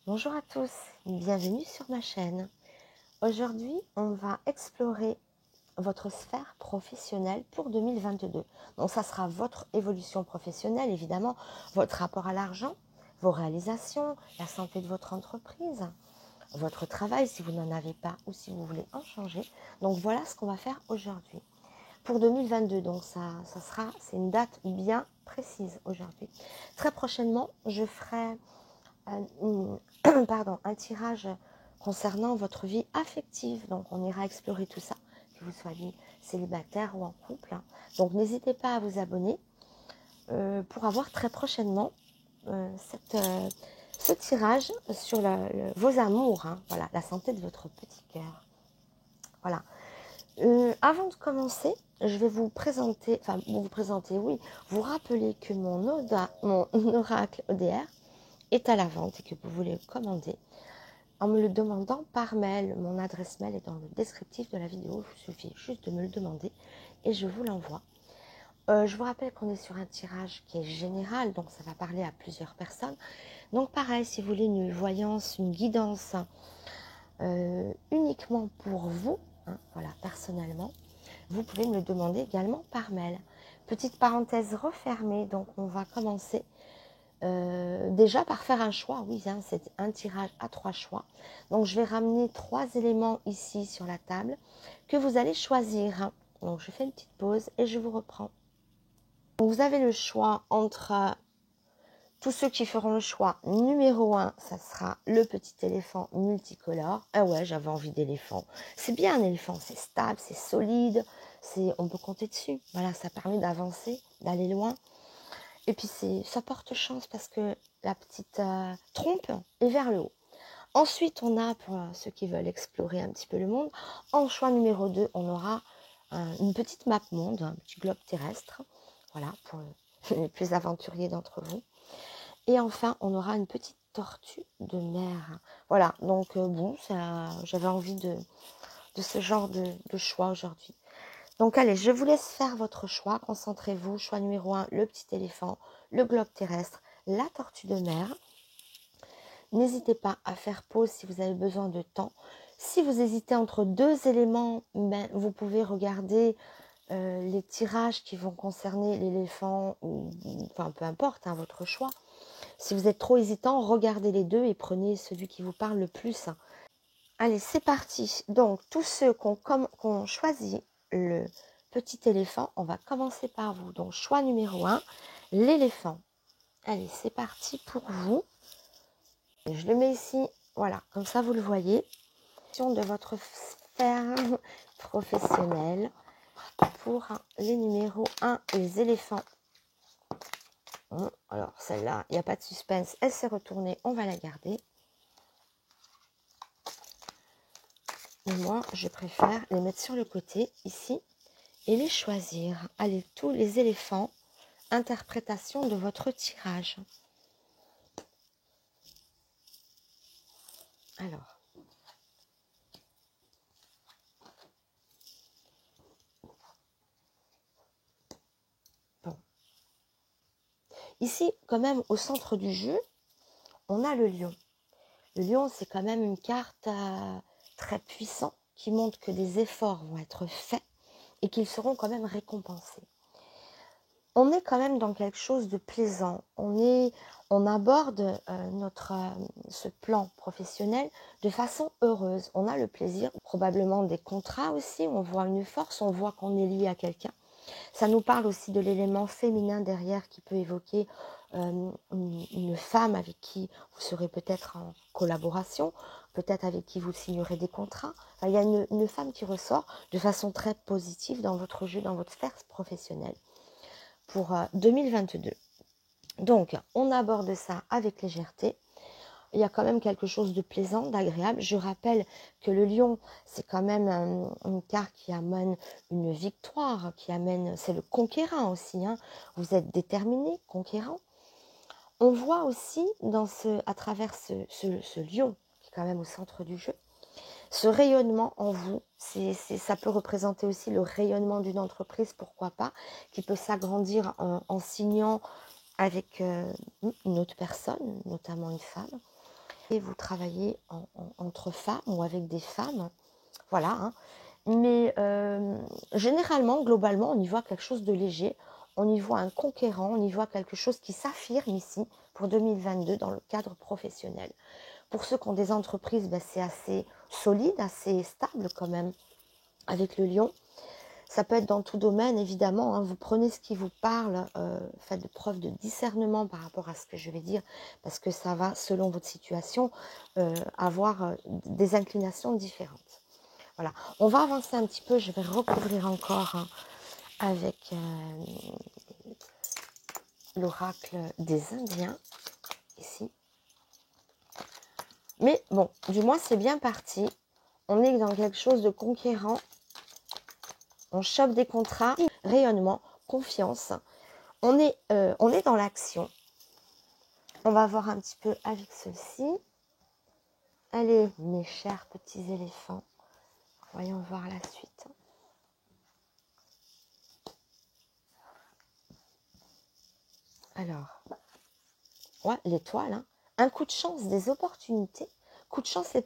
Bonjour à tous, bienvenue sur ma chaîne. Aujourd'hui, on va explorer votre sphère professionnelle pour 2022. Donc ça sera votre évolution professionnelle, évidemment, votre rapport à l'argent, vos réalisations, la santé de votre entreprise, votre travail si vous n'en avez pas ou si vous voulez en changer. Donc voilà ce qu'on va faire aujourd'hui. Pour 2022, donc c'est une date bien précise aujourd'hui. Très prochainement, je ferai un tirage concernant votre vie affective. Donc, on ira explorer tout ça, que vous soyez célibataire ou en couple. Donc, n'hésitez pas à vous abonner pour avoir très prochainement ce tirage sur vos amours. Voilà, la santé de votre petit cœur. Voilà. Avant de commencer, je vais vous présenter, vous rappeler que mon oracle ODR est à la vente et que vous voulez le commander en me le demandant par mail. Mon adresse mail est dans le descriptif de la vidéo. Il suffit juste de me le demander et je vous l'envoie. Je vous rappelle qu'on est sur un tirage qui est général, donc ça va parler à plusieurs personnes. Donc pareil, si vous voulez une voyance, une guidance uniquement pour vous, voilà, personnellement, vous pouvez me le demander également par mail. Petite parenthèse refermée, donc on va commencer déjà par faire un choix. Oui, c'est un tirage à 3 choix. Donc je vais ramener 3 éléments ici sur la table que vous allez choisir. Donc je fais une petite pause et je vous reprends. Donc, vous avez le choix entre tous ceux qui feront le choix numéro 1, ça sera le petit éléphant multicolore. Ah ouais, j'avais envie d'éléphant. C'est bien un éléphant, c'est stable, c'est solide, on peut compter dessus. Voilà, ça permet d'avancer, d'aller loin. Et puis ça porte chance parce que la petite trompe est vers le haut. Ensuite, on a, pour ceux qui veulent explorer un petit peu le monde, en choix numéro 2, on aura une petite map monde, un petit globe terrestre. Voilà, pour les plus aventuriers d'entre vous. Et enfin, on aura une petite tortue de mer. Voilà, donc bon, j'avais envie de ce genre de choix aujourd'hui. Donc allez, je vous laisse faire votre choix. Concentrez-vous. Choix numéro 1, le petit éléphant, le globe terrestre, la tortue de mer. N'hésitez pas à faire pause si vous avez besoin de temps. Si vous hésitez entre 2 éléments, vous pouvez regarder les tirages qui vont concerner l'éléphant, enfin peu importe, votre choix. Si vous êtes trop hésitant, regardez les 2 et prenez celui qui vous parle le plus. Allez, c'est parti. Donc, tous ceux qui ont choisi le petit éléphant, on va commencer par vous. Donc, choix numéro 1, l'éléphant. Allez, c'est parti pour vous. Et je le mets ici, voilà, comme ça vous le voyez. De votre sphère professionnelle pour les numéros 1, les éléphants. Alors, celle-là, il n'y a pas de suspense, elle s'est retournée, on va la garder. Et moi, je préfère les mettre sur le côté, ici, et les choisir. Allez, tous les éléphants, interprétation de votre tirage. Alors, bon. Ici, quand même, au centre du jeu, on a le lion. Le lion, c'est quand même une carte très puissante qui montre que des efforts vont être faits et qu'ils seront quand même récompensés. On est quand même dans quelque chose de plaisant. On aborde ce plan professionnel de façon heureuse. On a le plaisir, probablement des contrats aussi. On voit une force, on voit qu'on est lié à quelqu'un. Ça nous parle aussi de l'élément féminin derrière qui peut évoquer une femme avec qui vous serez peut-être en collaboration, peut-être avec qui vous signerez des contrats. Enfin, il y a une femme qui ressort de façon très positive dans votre jeu, dans votre sphère professionnelle pour 2022. Donc, on aborde ça avec légèreté. Il y a quand même quelque chose de plaisant, d'agréable. Je rappelle que le lion, c'est quand même une carte qui amène une victoire, c'est le conquérant aussi. Vous êtes déterminé, conquérant. On voit aussi à travers ce lion, qui est quand même au centre du jeu, ce rayonnement en vous. Ça peut représenter aussi le rayonnement d'une entreprise, pourquoi pas, qui peut s'agrandir en signant avec une autre personne, notamment une femme. Et vous travaillez entre femmes ou avec des femmes. Voilà. Hein. Mais généralement, globalement, on y voit quelque chose de léger. On y voit un conquérant, on y voit quelque chose qui s'affirme ici pour 2022 dans le cadre professionnel. Pour ceux qui ont des entreprises, ben, c'est assez solide, assez stable quand même avec le lion. Ça peut être dans tout domaine, évidemment. Hein. Vous prenez ce qui vous parle, faites preuve de discernement par rapport à ce que je vais dire, parce que ça va, selon votre situation, avoir des inclinations différentes. Voilà. On va avancer un petit peu. Je vais recouvrir encore hein, avec l'oracle des Indiens, ici. Mais bon, du moins, c'est bien parti. On est dans quelque chose de conquérant. On chope des contrats, rayonnement, confiance. On est dans l'action. On va voir un petit peu avec ceci. Allez, mes chers petits éléphants. Voyons voir la suite. Alors, ouais, l'étoile. Hein. Un coup de chance, des opportunités. Coup de chance,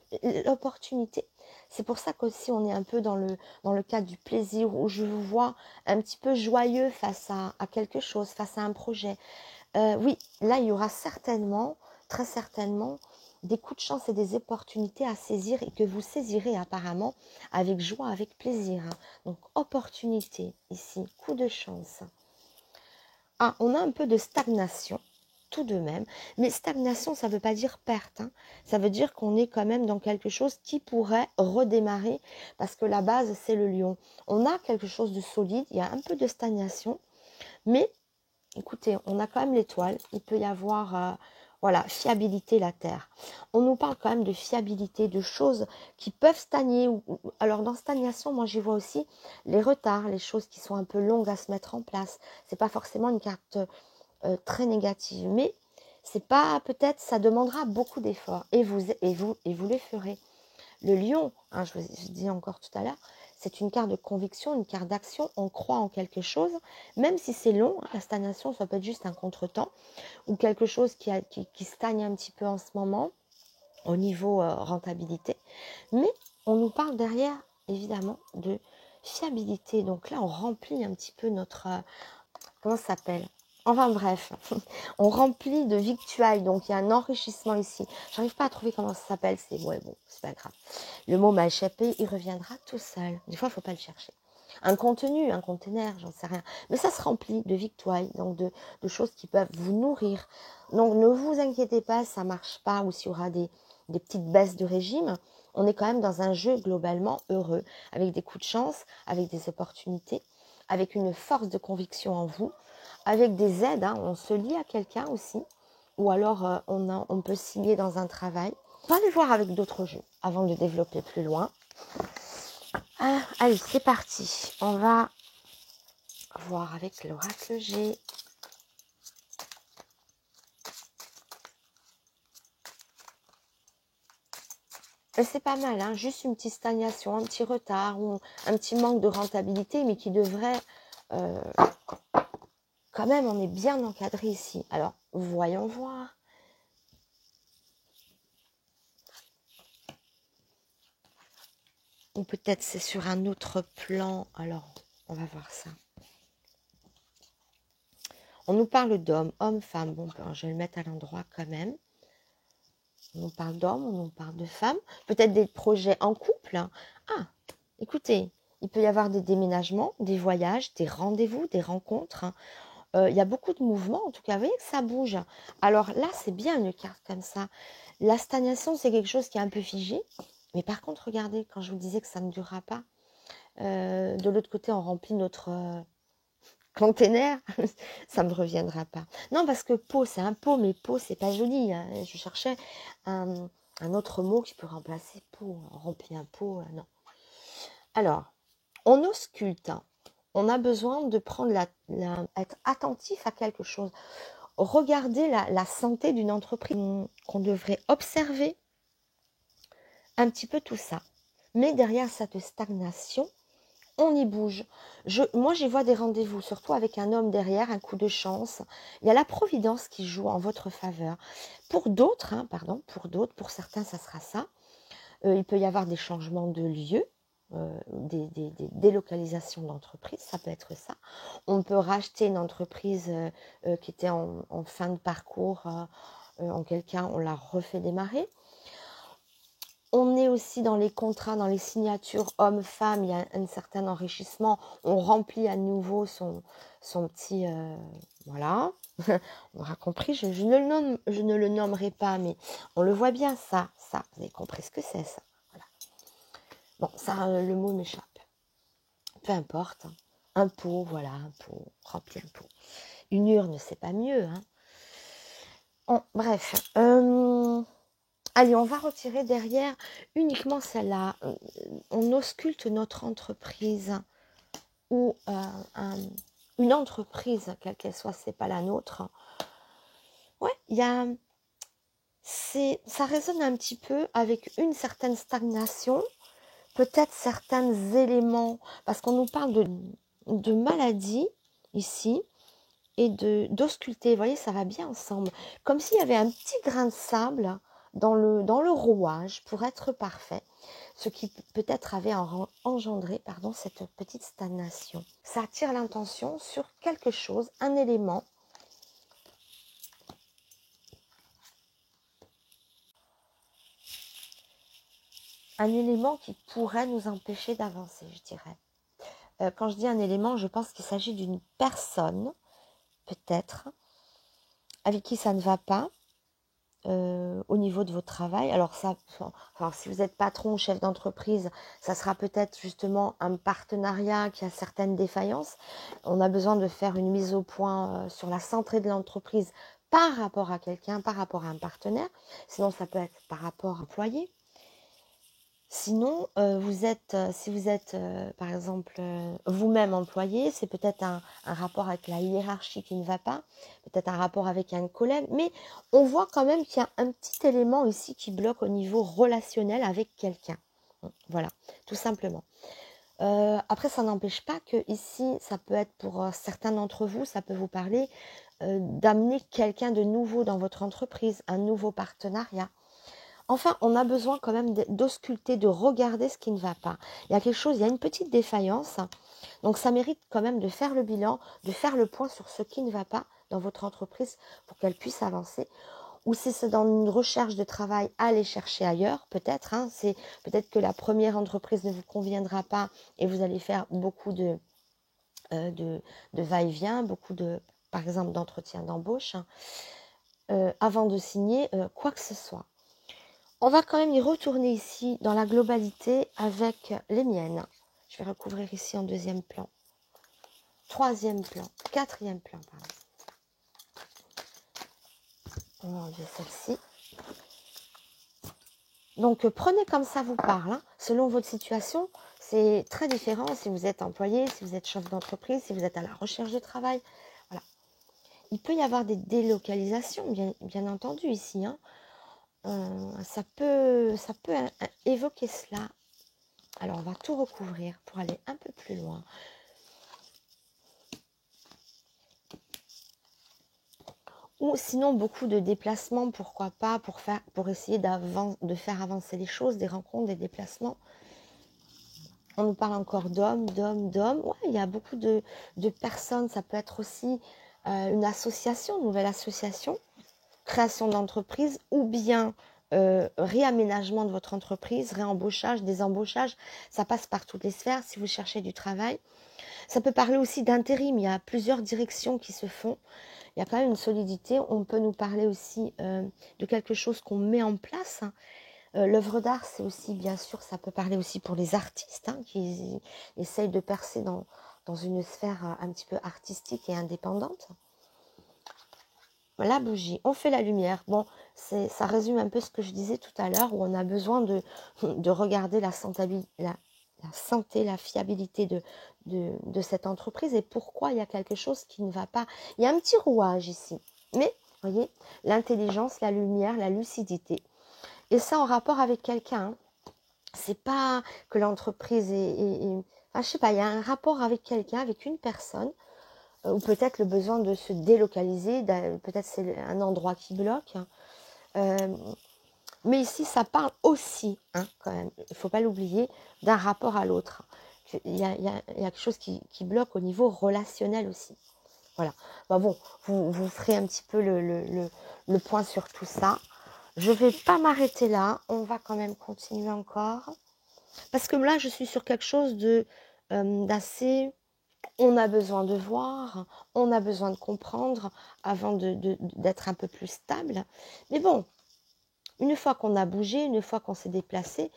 l'opportunité. C'est pour ça qu'aussi on est un peu dans le cadre du plaisir, où je vous vois un petit peu joyeux face à quelque chose, face à un projet. Oui, là, il y aura certainement, très certainement, des coups de chance et des opportunités à saisir et que vous saisirez apparemment avec joie, avec plaisir. Hein. Donc, opportunité ici, coup de chance. Ah, on a un peu de stagnation, tout de même. Mais stagnation, ça ne veut pas dire perte. Hein. Ça veut dire qu'on est quand même dans quelque chose qui pourrait redémarrer parce que la base, c'est le lion. On a quelque chose de solide, il y a un peu de stagnation, mais écoutez, on a quand même l'étoile. Il peut y avoir, voilà, fiabilité, la terre. On nous parle quand même de fiabilité, de choses qui peuvent stagner. Alors, dans stagnation, moi, j'y vois aussi les retards, les choses qui sont un peu longues à se mettre en place. C'est pas forcément une carte très négative, mais c'est pas, peut-être, ça demandera beaucoup d'efforts. Et vous les ferez. Le lion, hein, je dis encore tout à l'heure, c'est une carte de conviction, une carte d'action. On croit en quelque chose, même si c'est long. La stagnation, ça peut être juste un contretemps ou quelque chose qui stagne un petit peu en ce moment au niveau rentabilité. Mais on nous parle derrière, évidemment, de fiabilité. Donc là, on remplit un petit peu notre... comment ça s'appelle ? Enfin bref, on remplit de victuailles, donc il y a un enrichissement ici. J'arrive pas à trouver comment ça s'appelle, c'est ouais, bon, c'est pas grave. Le mot m'a échappé, il reviendra tout seul. Des fois, il faut pas le chercher. Un contenu, un conteneur, j'en sais rien. Mais ça se remplit de victuailles, donc de choses qui peuvent vous nourrir. Donc ne vous inquiétez pas, ça marche pas, ou s'il y aura des petites baisses de régime. On est quand même dans un jeu globalement heureux, avec des coups de chance, avec des opportunités, avec une force de conviction en vous, avec des aides, hein, on se lie à quelqu'un aussi, ou alors on peut signer dans un travail. On va aller voir avec d'autres jeux avant de développer plus loin. Ah, allez, c'est parti. On va voir avec l'oracle G. C'est pas mal, hein, juste une petite stagnation, un petit retard ou un petit manque de rentabilité, mais qui devrait... quand même, on est bien encadré ici. Alors, voyons voir. Ou peut-être c'est sur un autre plan. Alors, on va voir ça. On nous parle d'hommes, hommes, femmes. Bon, ben, je vais le mettre à l'endroit quand même. On nous parle d'hommes, on nous parle de femmes. Peut-être des projets en couple. Hein. Ah, écoutez, il peut y avoir des déménagements, des voyages, des rendez-vous, des rencontres. Hein. Il y a beaucoup de mouvements, en tout cas, vous voyez que ça bouge. Alors là, c'est bien une carte comme ça. La stagnation, c'est quelque chose qui est un peu figé. Mais par contre, regardez, quand je vous disais que ça ne durera pas, de l'autre côté, on remplit notre container, ça ne me reviendra pas. Non, parce que pot, c'est un pot, mais pot, c'est pas joli. Hein. Je cherchais un autre mot qui peut remplacer pot. On remplit un pot, non. Alors, on ausculte. Hein. On a besoin de prendre être attentif à quelque chose. Regardez la santé d'une entreprise, qu'on devrait observer un petit peu tout ça. Mais derrière cette stagnation, on y bouge. Moi, j'y vois des rendez-vous, surtout avec un homme derrière, un coup de chance. Il y a la providence qui joue en votre faveur. Pour d'autres, hein, pardon, pour certains, ça sera ça. Il peut y avoir des changements de lieu, des délocalisations d'entreprise, ça peut être ça. On peut racheter une entreprise qui était en fin de parcours, en quelqu'un, on la refait démarrer. On est aussi dans les contrats, dans les signatures hommes-femmes, il y a un certain enrichissement. On remplit à nouveau son petit... voilà, on aura compris, je ne le nommerai pas, mais on le voit bien, ça. Vous avez compris ce que c'est, ça. Voilà. Bon, ça, le mot m'échappe. Peu importe. Un pot, voilà, un pot, rempli un pot. Une urne, c'est pas mieux. Hein. Bon, bref. Allez, on va retirer derrière uniquement celle-là. On ausculte notre entreprise ou une entreprise, quelle qu'elle soit, c'est pas la nôtre. Ouais, ça résonne un petit peu avec une certaine stagnation, peut-être certains éléments, parce qu'on nous parle de maladie ici et d'ausculter. Vous voyez, ça va bien ensemble. Comme s'il y avait un petit grain de sable dans le rouage pour être parfait, ce qui peut-être avait engendré cette petite stagnation. Ça attire l'intention sur quelque chose, un élément. Un élément qui pourrait nous empêcher d'avancer, je dirais. Quand je dis un élément, je pense qu'il s'agit d'une personne, peut-être, avec qui ça ne va pas, au niveau de votre travail. Alors ça, si vous êtes patron ou chef d'entreprise, ça sera peut-être justement un partenariat qui a certaines défaillances. On a besoin de faire une mise au point sur la santé de l'entreprise par rapport à quelqu'un, par rapport à un partenaire. Sinon, ça peut être par rapport à l'employé. Sinon, si vous êtes, par exemple, vous-même employé, c'est peut-être un rapport avec la hiérarchie qui ne va pas, peut-être un rapport avec un collègue, mais on voit quand même qu'il y a un petit élément ici qui bloque au niveau relationnel avec quelqu'un. Voilà, tout simplement. Après, ça n'empêche pas que ici, ça peut être pour certains d'entre vous, ça peut vous parler d'amener quelqu'un de nouveau dans votre entreprise, un nouveau partenariat. Enfin, on a besoin quand même d'ausculter, de regarder ce qui ne va pas. Il y a quelque chose, il y a une petite défaillance. Donc, ça mérite quand même de faire le bilan, de faire le point sur ce qui ne va pas dans votre entreprise pour qu'elle puisse avancer. Ou si c'est dans une recherche de travail, allez chercher ailleurs, peut-être. Hein, c'est peut-être que la première entreprise ne vous conviendra pas et vous allez faire beaucoup de va-et-vient, beaucoup par exemple, d'entretien d'embauche avant de signer quoi que ce soit. On va quand même y retourner ici dans la globalité avec les miennes. Je vais recouvrir ici en deuxième plan. Troisième plan. Quatrième plan, pardon. On va enlever celle-ci. Donc, prenez comme ça vous parle. Hein. Selon votre situation, c'est très différent si vous êtes employé, si vous êtes chef d'entreprise, si vous êtes à la recherche de travail. Voilà. Il peut y avoir des délocalisations, bien entendu, ici. Hein. Ça peut évoquer cela. Alors, on va tout recouvrir pour aller un peu plus loin. Ou sinon, beaucoup de déplacements, pourquoi pas, pour essayer de faire avancer les choses, des rencontres, des déplacements. On nous parle encore d'hommes. Ouais, il y a beaucoup de personnes. Ça peut être aussi une association, une nouvelle association, création d'entreprise ou bien réaménagement de votre entreprise, réembauchage, désembauchage. Ça passe par toutes les sphères si vous cherchez du travail. Ça peut parler aussi d'intérim. Il y a plusieurs directions qui se font. Il y a quand même une solidité. On peut nous parler aussi de quelque chose qu'on met en place. L'œuvre d'art, c'est aussi, bien sûr, ça peut parler aussi pour les artistes qui essayent de percer dans une sphère un petit peu artistique et indépendante. La bougie, on fait la lumière. Bon, ça résume un peu ce que je disais tout à l'heure, où on a besoin de regarder la santé, la fiabilité de cette entreprise et pourquoi il y a quelque chose qui ne va pas. Il y a un petit rouage ici, mais vous voyez, l'intelligence, la lumière, la lucidité. Et ça en rapport avec quelqu'un. C'est pas que l'entreprise Ah, je sais pas, il y a un rapport avec quelqu'un, avec une personne, ou peut-être le besoin de se délocaliser, peut-être c'est un endroit qui bloque. Euh, mais ici, ça parle aussi, hein, quand même, il ne faut pas l'oublier, d'un rapport à l'autre. Il y a quelque chose qui bloque au niveau relationnel aussi. Voilà. Bah bon, vous ferez un petit peu le point sur tout ça. Je ne vais pas m'arrêter là. On va quand même continuer encore. Parce que là, je suis sur quelque chose d'assez... On a besoin de voir, on a besoin de comprendre avant d'être un peu plus stable. Mais bon, une fois qu'on a bougé, une fois qu'on s'est déplacé,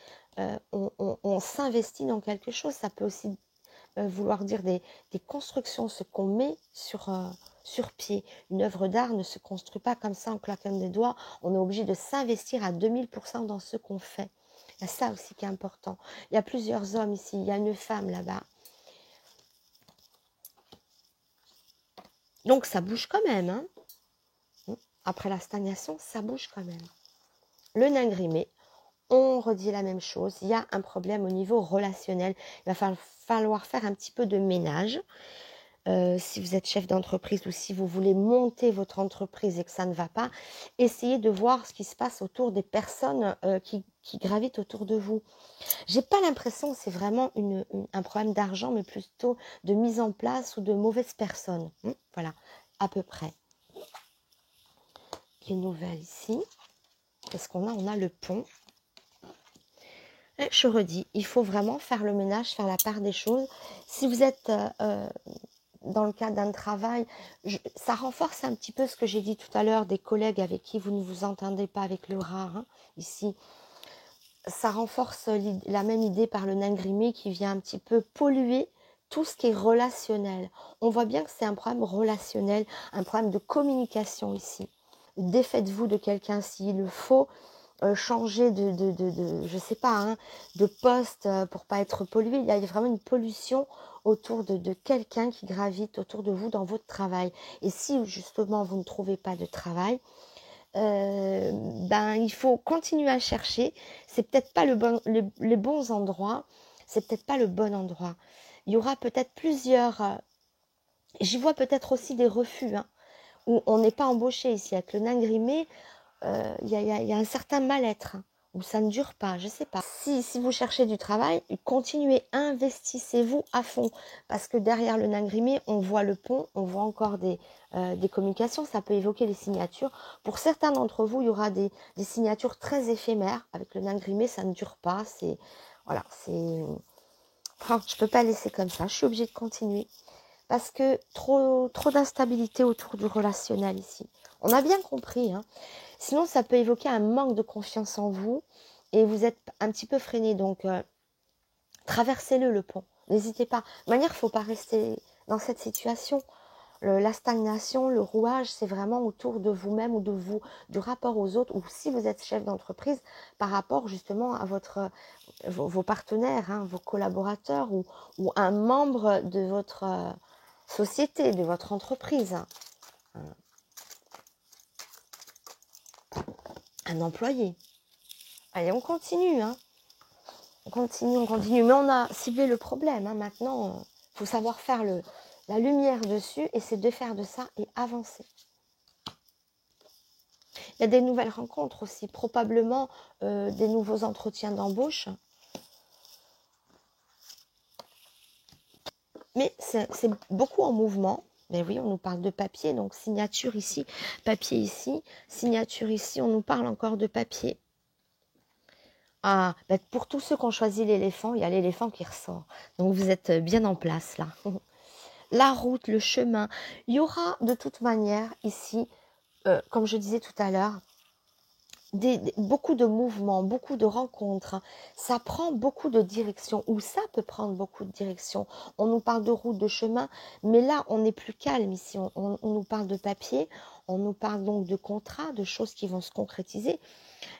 on s'investit dans quelque chose. Ça peut aussi vouloir dire des constructions, ce qu'on met sur pied. Une œuvre d'art ne se construit pas comme ça en claquant des doigts. On est obligé de s'investir à 2000% dans ce qu'on fait. Il y a ça aussi qui est important. Il y a plusieurs hommes ici, il y a une femme là-bas. Donc ça bouge quand même. Hein. Après la stagnation, ça bouge quand même. Le nain grimé, on redit la même chose. Il y a un problème au niveau relationnel. Il va falloir faire un petit peu de ménage. Si vous êtes chef d'entreprise ou si vous voulez monter votre entreprise et que ça ne va pas, essayez de voir ce qui se passe autour des personnes qui gravitent autour de vous. J'ai pas l'impression que c'est vraiment un problème d'argent, mais plutôt de mise en place ou de mauvaises personnes. Voilà, à peu près. Les nouvelles ici. Qu'est-ce qu'on a? On a le pont. Et je redis, il faut vraiment faire le ménage, faire la part des choses. Si vous êtes dans le cadre d'un travail, ça renforce un petit peu ce que j'ai dit tout à l'heure des collègues avec qui vous ne vous entendez pas avec le rat, hein, ici. Ça renforce la même idée par le nain grimé qui vient un petit peu polluer tout ce qui est relationnel. On voit bien que c'est un problème relationnel, un problème de communication ici. Défaites-vous de quelqu'un s'il le faut. Changer je sais pas, hein, de poste pour pas être pollué. Il y a vraiment une pollution autour de quelqu'un qui gravite autour de vous dans votre travail. Et si justement vous ne trouvez pas de travail, il faut continuer à chercher. C'est peut-être pas les bons endroits, c'est peut-être pas le bon endroit. Il y aura peut-être plusieurs. J'y vois peut-être aussi des refus, hein, où on n'est pas embauché ici avec le nain grimé. Il y a un certain mal-être, hein, où ça ne dure pas, je ne sais pas. Si vous cherchez du travail, continuez, investissez-vous à fond. Parce que derrière le nain grimé, on voit le pont, on voit encore des communications, ça peut évoquer les signatures. Pour certains d'entre vous, il y aura des signatures très éphémères. Avec le nain grimé, ça ne dure pas. Voilà, enfin, je ne peux pas laisser comme ça, je suis obligée de continuer. Parce que trop d'instabilité autour du relationnel ici. On a bien compris, hein. Sinon, ça peut évoquer un manque de confiance en vous et vous êtes un petit peu freiné. Donc, traversez-le, le pont. N'hésitez pas. De toute manière, il ne faut pas rester dans cette situation. La stagnation, le rouage, c'est vraiment autour de vous-même ou de vous, du rapport aux autres, ou si vous êtes chef d'entreprise, par rapport justement à vos partenaires, hein, vos collaborateurs ou un membre de votre société, de votre entreprise. Un employé. Allez, on continue, hein. On continue. Mais on a ciblé le problème, hein. Maintenant, il faut savoir faire la lumière dessus et c'est de faire de ça et avancer. Il y a des nouvelles rencontres aussi, probablement des nouveaux entretiens d'embauche. Mais c'est beaucoup en mouvement. Mais oui, on nous parle de papier, donc signature ici, papier ici, signature ici, on nous parle encore de papier. Ah, ben pour tous ceux qui ont choisi l'éléphant, il y a l'éléphant qui ressort. Donc vous êtes bien en place là. La route, le chemin. Il y aura de toute manière ici, comme je disais tout à l'heure, beaucoup de mouvements, beaucoup de rencontres. Ça prend beaucoup de directions, ou ça peut prendre beaucoup de directions. On nous parle de route, de chemin, mais là, on est plus calme ici. On nous parle de papier, on nous parle donc de contrats, de choses qui vont se concrétiser.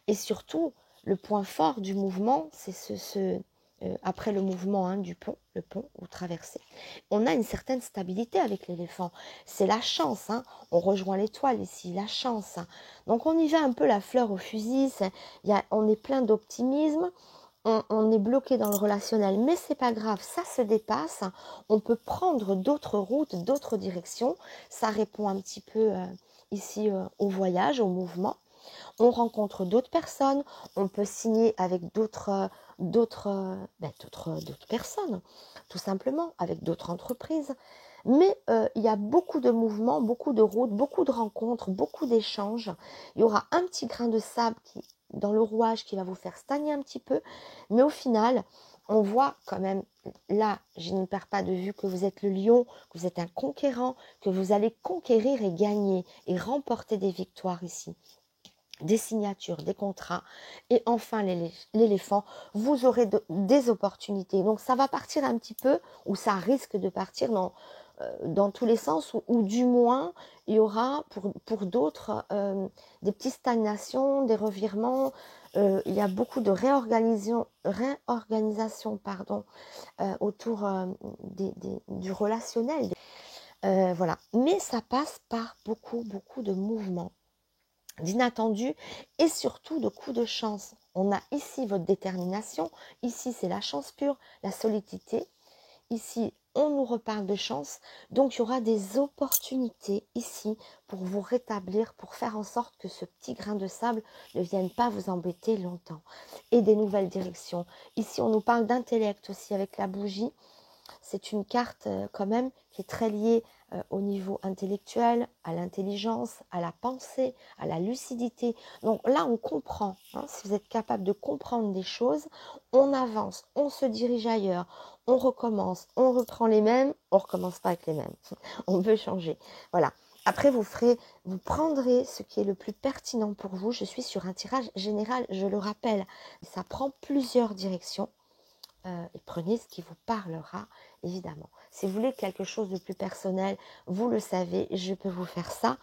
Et surtout, le point fort du mouvement, c'est après le mouvement, hein, du pont, le pont ou traversée, on a une certaine stabilité avec l'éléphant. C'est la chance, hein. On rejoint l'étoile ici, la chance. Donc on y va un peu la fleur au fusil, on est plein d'optimisme, on est bloqué dans le relationnel, mais c'est pas grave, ça se dépasse. On peut prendre d'autres routes, d'autres directions. Ça répond un petit peu ici au voyage, au mouvement. On rencontre d'autres personnes, on peut signer avec d'autres personnes, tout simplement, avec d'autres entreprises. Mais il y a beaucoup de mouvements, beaucoup de routes, beaucoup de rencontres, beaucoup d'échanges. Il y aura un petit grain de sable dans le rouage qui va vous faire stagner un petit peu. Mais au final, on voit quand même, là, je ne perds pas de vue que vous êtes le lion, que vous êtes un conquérant, que vous allez conquérir et gagner et remporter des victoires ici. Des signatures, des contrats, et enfin l'éléphant, vous aurez des opportunités. Donc ça va partir un petit peu, ou ça risque de partir dans tous les sens, ou du moins il y aura pour d'autres des petites stagnations, des revirements. Il y a beaucoup de réorganisation autour du relationnel. Voilà. Mais ça passe par beaucoup de mouvements, d'inattendus et surtout de coups de chance. On a ici votre détermination, ici c'est la chance pure, la solidité, ici on nous reparle de chance, donc il y aura des opportunités ici pour vous rétablir, pour faire en sorte que ce petit grain de sable ne vienne pas vous embêter longtemps, et des nouvelles directions. Ici on nous parle d'intellect aussi avec la bougie. C'est une carte quand même qui est très liée au niveau intellectuel, à l'intelligence, à la pensée, à la lucidité. Donc là, on comprend. Si vous êtes capable de comprendre des choses, on avance, on se dirige ailleurs, on recommence, on reprend les mêmes, on recommence pas avec les mêmes. On veut changer. Voilà. Après, vous prendrez ce qui est le plus pertinent pour vous. Je suis sur un tirage général, je le rappelle. Ça prend plusieurs directions. Et prenez ce qui vous parlera, évidemment. Si vous voulez quelque chose de plus personnel, vous le savez, je peux vous faire ça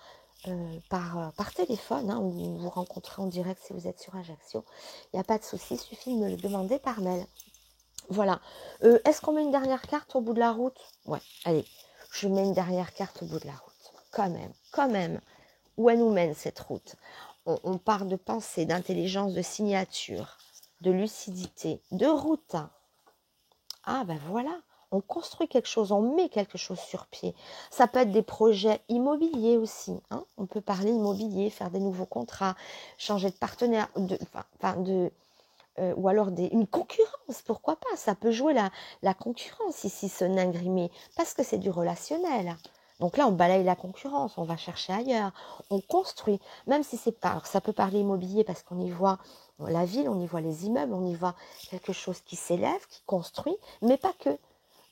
par téléphone, ou vous rencontrer en direct si vous êtes sur Ajaccio. Il n'y a pas de souci, il suffit de me le demander par mail. Voilà. Est-ce qu'on met une dernière carte au bout de la route? Ouais, allez, je mets une dernière carte au bout de la route. Quand même. Où elle nous mène cette route? On part de pensée, d'intelligence, de signature, de lucidité, de route. Ah ben voilà, on construit quelque chose, on met quelque chose sur pied. Ça peut être des projets immobiliers aussi. On peut parler immobilier, faire des nouveaux contrats, changer de partenaire, ou alors une concurrence, pourquoi pas? Ça peut jouer la concurrence ici, ce nain grimé, parce que c'est du relationnel. Donc là, on balaye la concurrence, on va chercher ailleurs, on construit, même si c'est pas... Alors ça peut parler immobilier parce qu'on y voit la ville, on y voit les immeubles, on y voit quelque chose qui s'élève, qui construit, mais pas que.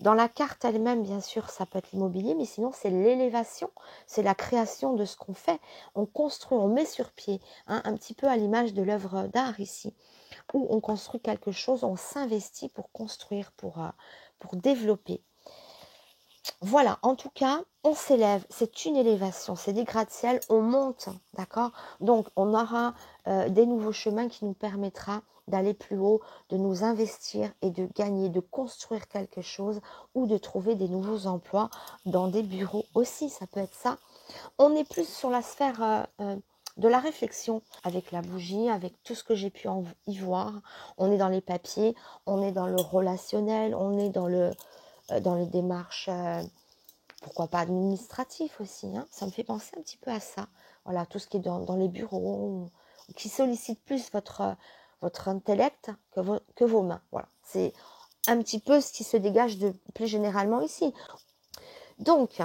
Dans la carte elle-même, bien sûr, ça peut être l'immobilier, mais sinon c'est l'élévation, c'est la création de ce qu'on fait. On construit, on met sur pied, un petit peu à l'image de l'œuvre d'art ici, où on construit quelque chose, on s'investit pour construire, pour développer. Voilà, en tout cas, on s'élève, c'est une élévation, c'est des gratte-ciel, on monte, d'accord? Donc, on aura des nouveaux chemins qui nous permettra d'aller plus haut, de nous investir et de gagner, de construire quelque chose ou de trouver des nouveaux emplois dans des bureaux aussi, ça peut être ça. On est plus sur la sphère de la réflexion avec la bougie, avec tout ce que j'ai pu y voir. On est dans les papiers, on est dans le relationnel, on est dans les démarches, pourquoi pas administratives aussi. Ça me fait penser un petit peu à ça. Voilà, tout ce qui est dans les bureaux, qui sollicite plus votre intellect que vos mains. Voilà, c'est un petit peu ce qui se dégage de plus généralement ici. Donc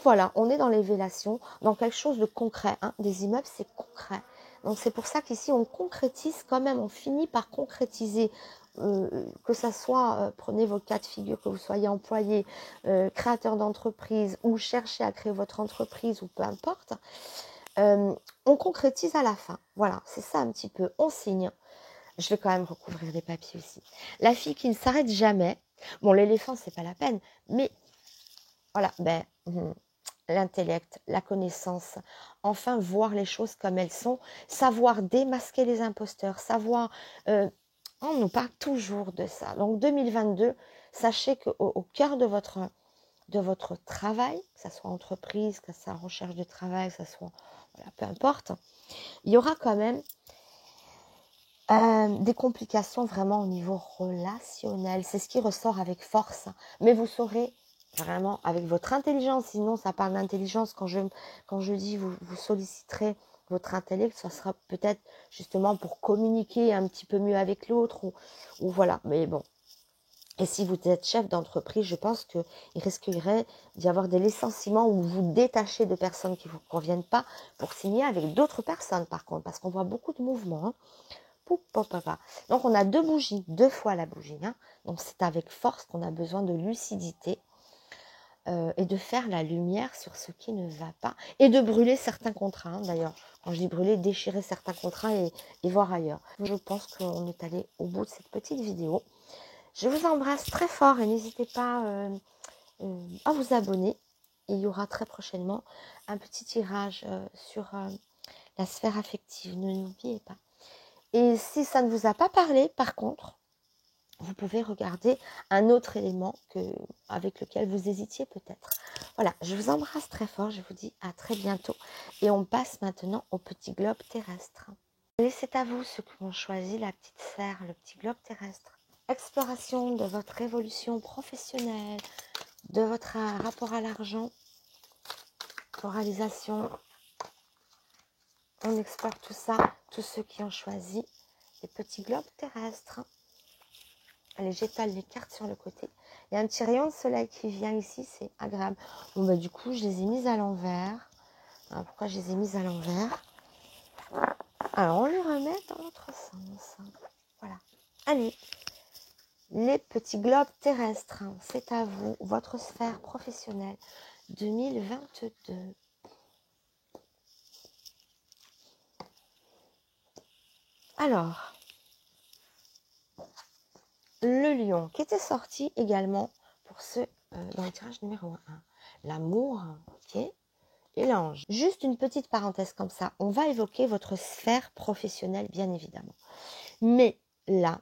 voilà, on est dans l'élévation, dans quelque chose de concret. Des immeubles, c'est concret. Donc c'est pour ça qu'ici, on concrétise quand même, on finit par concrétiser, que ça soit, prenez vos cas de figure, que vous soyez employé, créateur d'entreprise, ou cherchez à créer votre entreprise, ou peu importe, on concrétise à la fin. Voilà, c'est ça un petit peu, on signe. Je vais quand même recouvrir les papiers aussi. La fille qui ne s'arrête jamais, bon l'éléphant c'est pas la peine, mais voilà, l'intellect, la connaissance, enfin voir les choses comme elles sont, savoir démasquer les imposteurs, savoir... on nous parle toujours de ça. Donc 2022, sachez qu'au cœur de votre travail, que ce soit entreprise, que ce soit recherche de travail, que ce soit... Voilà, peu importe, il y aura quand même Des complications vraiment au niveau relationnel. C'est ce qui ressort avec force. Mais vous saurez vraiment avec votre intelligence, sinon ça parle d'intelligence. Quand je dis vous solliciterez votre intellect, ça sera peut-être justement pour communiquer un petit peu mieux avec l'autre ou voilà. Mais bon. Et si vous êtes chef d'entreprise, je pense qu'il risquerait d'y avoir des licenciements où vous vous détachez de personnes qui ne vous conviennent pas pour signer avec d'autres personnes par contre, parce qu'on voit beaucoup de mouvements. Hein. Donc on a 2 bougies, 2 fois la bougie. Hein. Donc c'est avec force qu'on a besoin de lucidité et de faire la lumière sur ce qui ne va pas. Et de brûler certains contrats. Hein. D'ailleurs, quand je dis brûler, déchirer certains contrats et voir ailleurs. Je pense qu'on est allé au bout de cette petite vidéo. Je vous embrasse très fort et n'hésitez pas à vous abonner. Il y aura très prochainement un petit tirage sur la sphère affective. Ne l'oubliez pas. Et si ça ne vous a pas parlé, par contre, vous pouvez regarder un autre élément avec lequel vous hésitiez peut-être. Voilà, je vous embrasse très fort. Je vous dis à très bientôt. Et on passe maintenant au petit globe terrestre. Allez, c'est à vous ceux qui ont choisi la petite sphère, le petit globe terrestre. Exploration de votre évolution professionnelle, de votre rapport à l'argent, moralisation. On explore tout ça, tous ceux qui ont choisi les petits globes terrestres. Allez, j'étale les cartes sur le côté. Il y a un petit rayon de soleil qui vient ici, c'est agréable. Bon, bah du coup, je les ai mises à l'envers. Alors, pourquoi je les ai mises à l'envers? Alors, on les remet dans l'autre sens. Voilà. Allez. Les petits globes terrestres, c'est à vous, votre sphère professionnelle 2022. Alors, le lion qui était sorti également pour ceux dans le tirage numéro 1. L'amour, ok, et l'ange. Juste une petite parenthèse comme ça, on va évoquer votre sphère professionnelle bien évidemment. Mais là,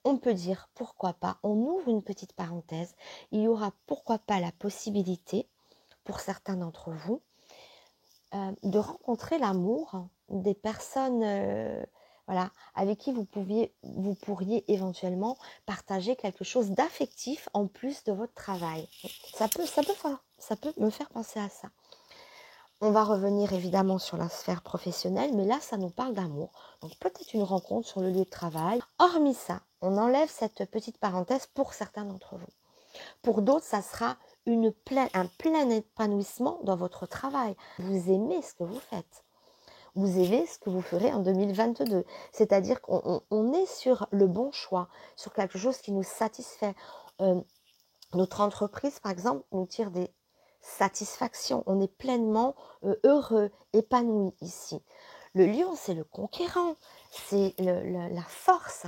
on peut dire pourquoi pas, on ouvre une petite parenthèse, il y aura pourquoi pas la possibilité, pour certains d'entre vous, de rencontrer l'amour des personnes voilà, avec qui vous pourriez éventuellement partager quelque chose d'affectif en plus de votre travail. Ça peut me faire penser à ça. On va revenir évidemment sur la sphère professionnelle, mais là, ça nous parle d'amour. Donc peut-être une rencontre sur le lieu de travail. Hormis ça, on enlève cette petite parenthèse pour certains d'entre vous. Pour d'autres, ça sera un plein épanouissement dans votre travail. Vous aimez ce que vous faites. Vous aimez ce que vous ferez en 2022. C'est-à-dire qu'on est sur le bon choix, sur quelque chose qui nous satisfait. Notre entreprise, par exemple, nous tire des satisfactions. On est pleinement heureux, épanoui ici. Le lion, c'est le conquérant, c'est la force.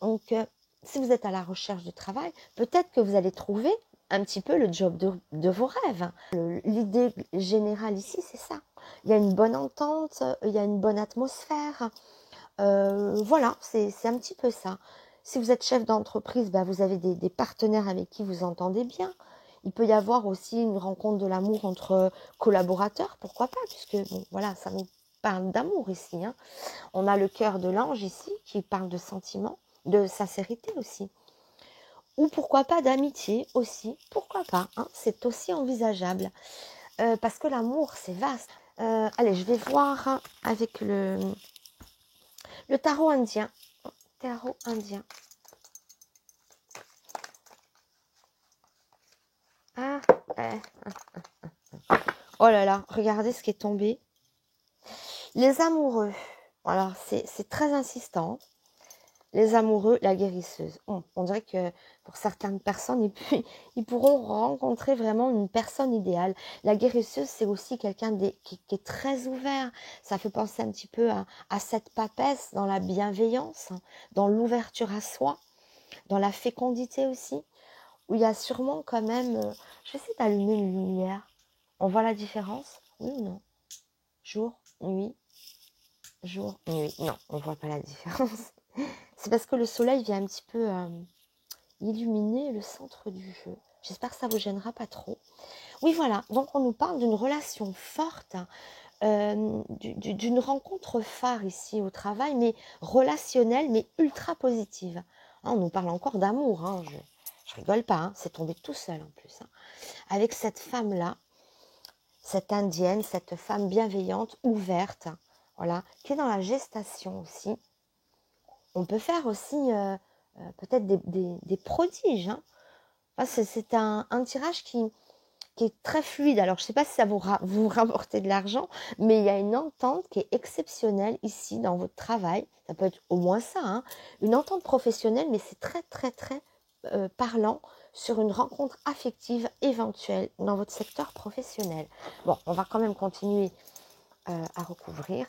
Donc, si vous êtes à la recherche du travail, peut-être que vous allez trouver un petit peu le job de vos rêves. L'idée générale ici, c'est ça. Il y a une bonne entente, il y a une bonne atmosphère. Voilà, c'est un petit peu ça. Si vous êtes chef d'entreprise, bah, vous avez des partenaires avec qui vous entendez bien. Il peut y avoir aussi une rencontre de l'amour entre collaborateurs, pourquoi pas, puisque bon, voilà, ça nous parle d'amour ici. Hein. On a le cœur de l'ange ici qui parle de sentiments, de sincérité aussi. Ou pourquoi pas d'amitié aussi, pourquoi pas, hein, c'est aussi envisageable. Parce que l'amour, c'est vaste. Allez, je vais voir avec le tarot indien. Tarot indien. Ah, oh là là, regardez ce qui est tombé. Les amoureux. Alors, c'est très insistant. Les amoureux, la guérisseuse. On dirait que pour certaines personnes, ils pourront rencontrer vraiment une personne idéale. La guérisseuse, c'est aussi quelqu'un qui est très ouvert. Ça fait penser un petit peu à cette papesse dans la bienveillance, dans l'ouverture à soi, dans la fécondité aussi, où il y a sûrement quand même... je vais essayer d'allumer une lumière. On voit la différence? Oui ou non? Jour, nuit, jour, nuit. Non, on ne voit pas la différence. C'est parce que le soleil vient un petit peu illuminer le centre du jeu. J'espère que ça ne vous gênera pas trop. Oui, voilà. Donc, on nous parle d'une relation forte d'une rencontre phare ici au travail, mais relationnelle, mais ultra positive. Hein, on nous parle encore d'amour, hein, je rigole pas, hein, c'est tombé tout seul en plus. Hein. Avec cette femme-là, cette indienne, cette femme bienveillante, ouverte, voilà, qui est dans la gestation aussi. On peut faire aussi peut-être des prodiges. Hein. Enfin, c'est un tirage qui est très fluide. Alors, je ne sais pas si ça vous rapporter de l'argent, mais il y a une entente qui est exceptionnelle ici dans votre travail. Ça peut être au moins ça, hein, une entente professionnelle, mais c'est très, très, très parlant sur une rencontre affective éventuelle dans votre secteur professionnel. Bon, on va quand même continuer à recouvrir.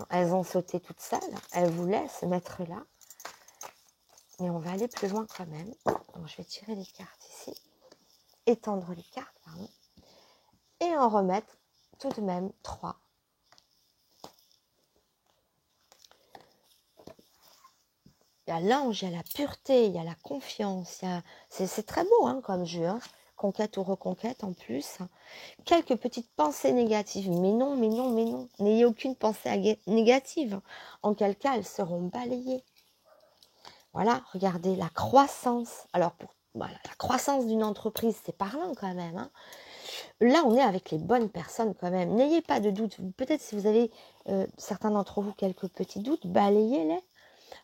Elles ont sauté toutes seules. Elles voulaient se mettre là. Mais on va aller plus loin quand même. Donc, je vais tirer les cartes ici. Étendre les cartes, pardon. Et en remettre tout de même 3. Il y a l'ange, il y a la pureté, il y a la confiance. C'est très beau hein, comme jeu. Hein. Conquête ou reconquête en plus. Quelques petites pensées négatives. Mais non, mais non, mais non. N'ayez aucune pensée négative. En quel cas, elles seront balayées. Voilà, regardez la croissance. Alors, voilà, la croissance d'une entreprise, c'est parlant quand même. Hein. Là, on est avec les bonnes personnes quand même. N'ayez pas de doute. Peut-être si vous avez, certains d'entre vous, quelques petits doutes, balayez-les.